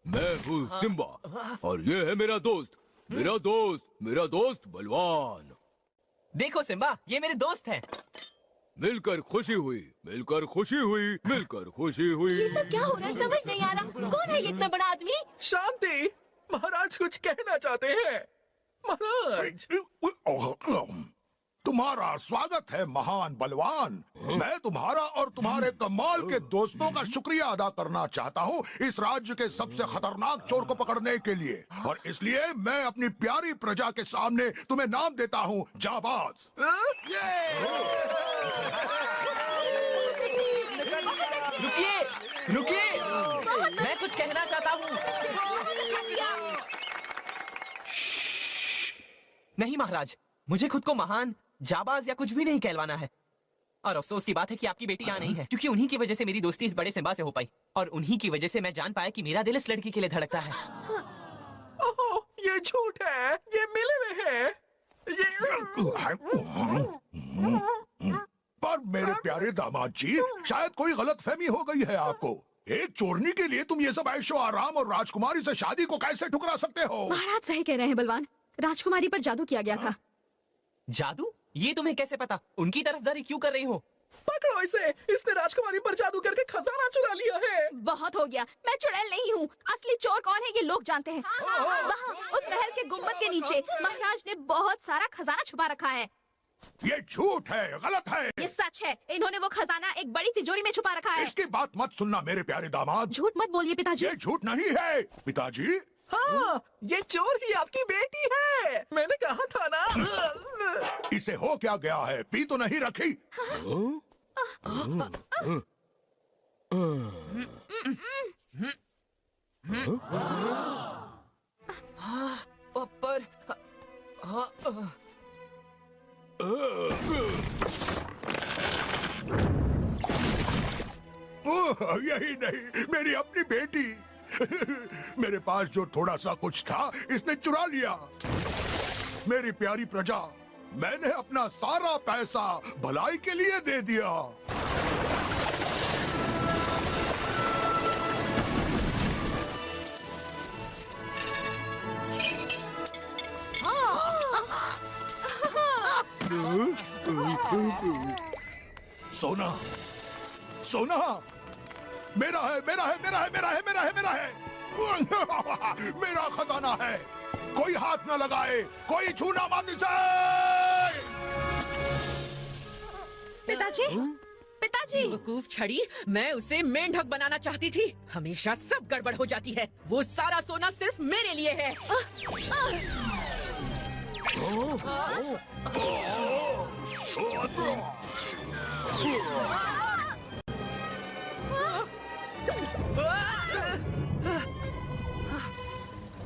मैं हूँ सिम्बा और ये है मेरा दोस्त बलवान। देखो सिम्बा, ये मेरे दोस्त हैं। मिलकर खुशी हुई। ये सब क्या हो रहा है? समझ नहीं आ रहा। कौन है ये इतना बड़ा आदमी? शांति, महाराज कुछ कहना चाहते हैं। महाराज, तुम्हारा स्वागत है महान बलवान। मैं तुम्हारा और तुम्हारे कमाल के दोस्तों का शुक्रिया अदा करना चाहता हूँ इस राज्य के सबसे खतरनाक चोर को पकड़ने के लिए, और इसलिए मैं अपनी प्यारी प्रजा के सामने तुम्हें नाम देता हूँ जाबाज। रुकिए, मैं कुछ कहना चाहता हूँ। नहीं महाराज, मुझे खुद को महान, जाबाज या कुछ भी नहीं कहलवाना है। और अफसोस की बात है कि आपकी बेटी यहाँ नहीं है, क्योंकि उन्हीं की वजह से मेरी दोस्ती इस बड़े सिम्बा से हो पाई, और उन्हीं की वजह से मैं जान पाया कि मेरा दिल इस लड़की के लिए धड़कता है। ओह, ये झूठ है, ये मिले हुए हैं। पर मेरे प्यारे दामाद जी, शायद कोई गलतफहमी हो गई है आपको। एक चोरनी के लिए तुम ये सब ऐशो आराम और राजकुमारी से शादी को कैसे ठुकरा सकते हो? महाराज सही कह रहे हैं बलवान, राजकुमारी पर जादू किया गया था। जादू? ये तुम्हें कैसे पता? उनकी तरफदारी क्यों कर रही हो? पकड़ो इसे, इसने राजकुमारी पर जादू करके खजाना चुरा लिया है। बहुत हो गया, मैं चुड़ैल नहीं हूँ। असली चोर कौन है ये लोग जानते हैं। वहाँ उस महल के गुम्बद के नीचे महाराज ने बहुत सारा खजाना छुपा रखा है। ये झूठ है, गलत है। ये सच है। इन्होंने वो खजाना एक बड़ी तिजोरी में छुपा रखा है। इसकी बात मत सुनना मेरे प्यारे दामाद। झूठ मत बोलिए पिताजी। ये झूठ नहीं है पिताजी। हाँ, ये चोर ही आपकी बेटी है। मैंने कहा था ना। इसे हो क्या गया है? पी तो नहीं रखी? पर यही नहीं, मेरी अपनी बेटी। मेरे पास जो थोड़ा सा कुछ था इसने चुरा लिया। मेरी प्यारी प्रजा, मैंने अपना सारा पैसा भलाई के लिए दे दिया। सोना, सोना, मेरा है, मेरा है, मेरा है, मेरा है, मेरा है, मेरा है। मेरा खजाना है। कोई हाथ न लगाए, कोई छूना मत इसे। पिताजी, पिताजी। बेवकूफ छड़ी, मैं उसे मेंढक बनाना चाहती थी। हमेशा सब गड़बड़ हो जाती है। वो सारा सोना सिर्फ मेरे लिए है।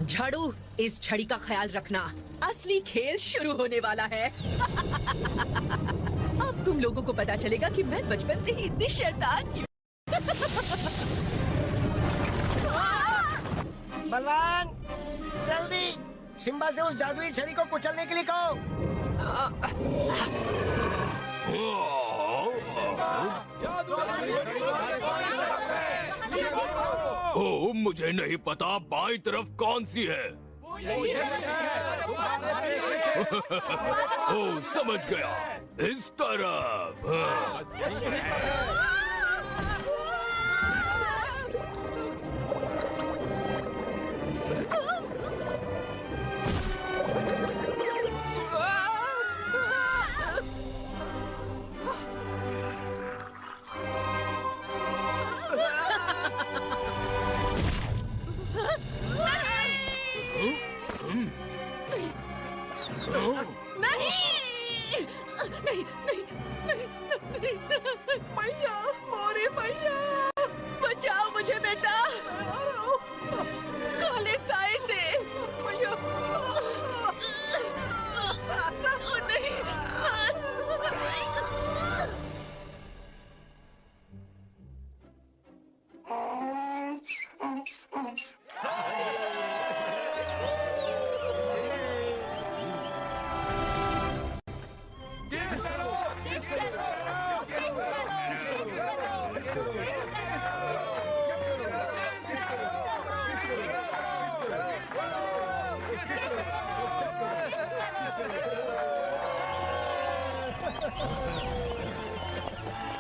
झाड़ू, इस छड़ी का ख्याल रखना। असली खेल शुरू होने वाला है। अब तुम लोगों को पता चलेगा कि मैं बचपन से ही इतनी शैतान क्यों। बलवान, जल्दी सिम्बा से उस जादुई छड़ी को कुचलने के लिए कहो। ओ, मुझे नहीं पता बाईं तरफ कौन सी है। ओ, समझ गया, इस तरफ। मैया, मोरे मैया, बचाओ मुझे बेटा, काले साए से। मैया, नहीं।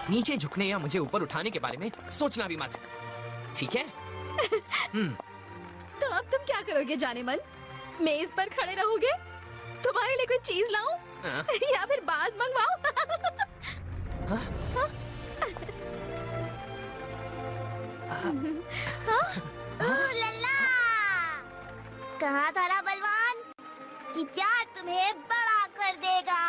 नीचे झुकने या मुझे ऊपर उठाने के बारे में सोचना भी मत, ठीक है? तो अब तुम क्या करोगे जाने मन? मेज पर खड़े रहोगे? तुम्हारे लिए कोई चीज लाऊं? या फिर बाज मंगवाऊं? लल्ला, कहा था ना बलवान कि प्यार तुम्हें बड़ा कर देगा।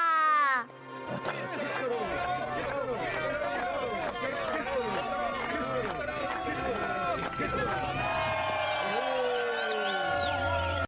किस करो।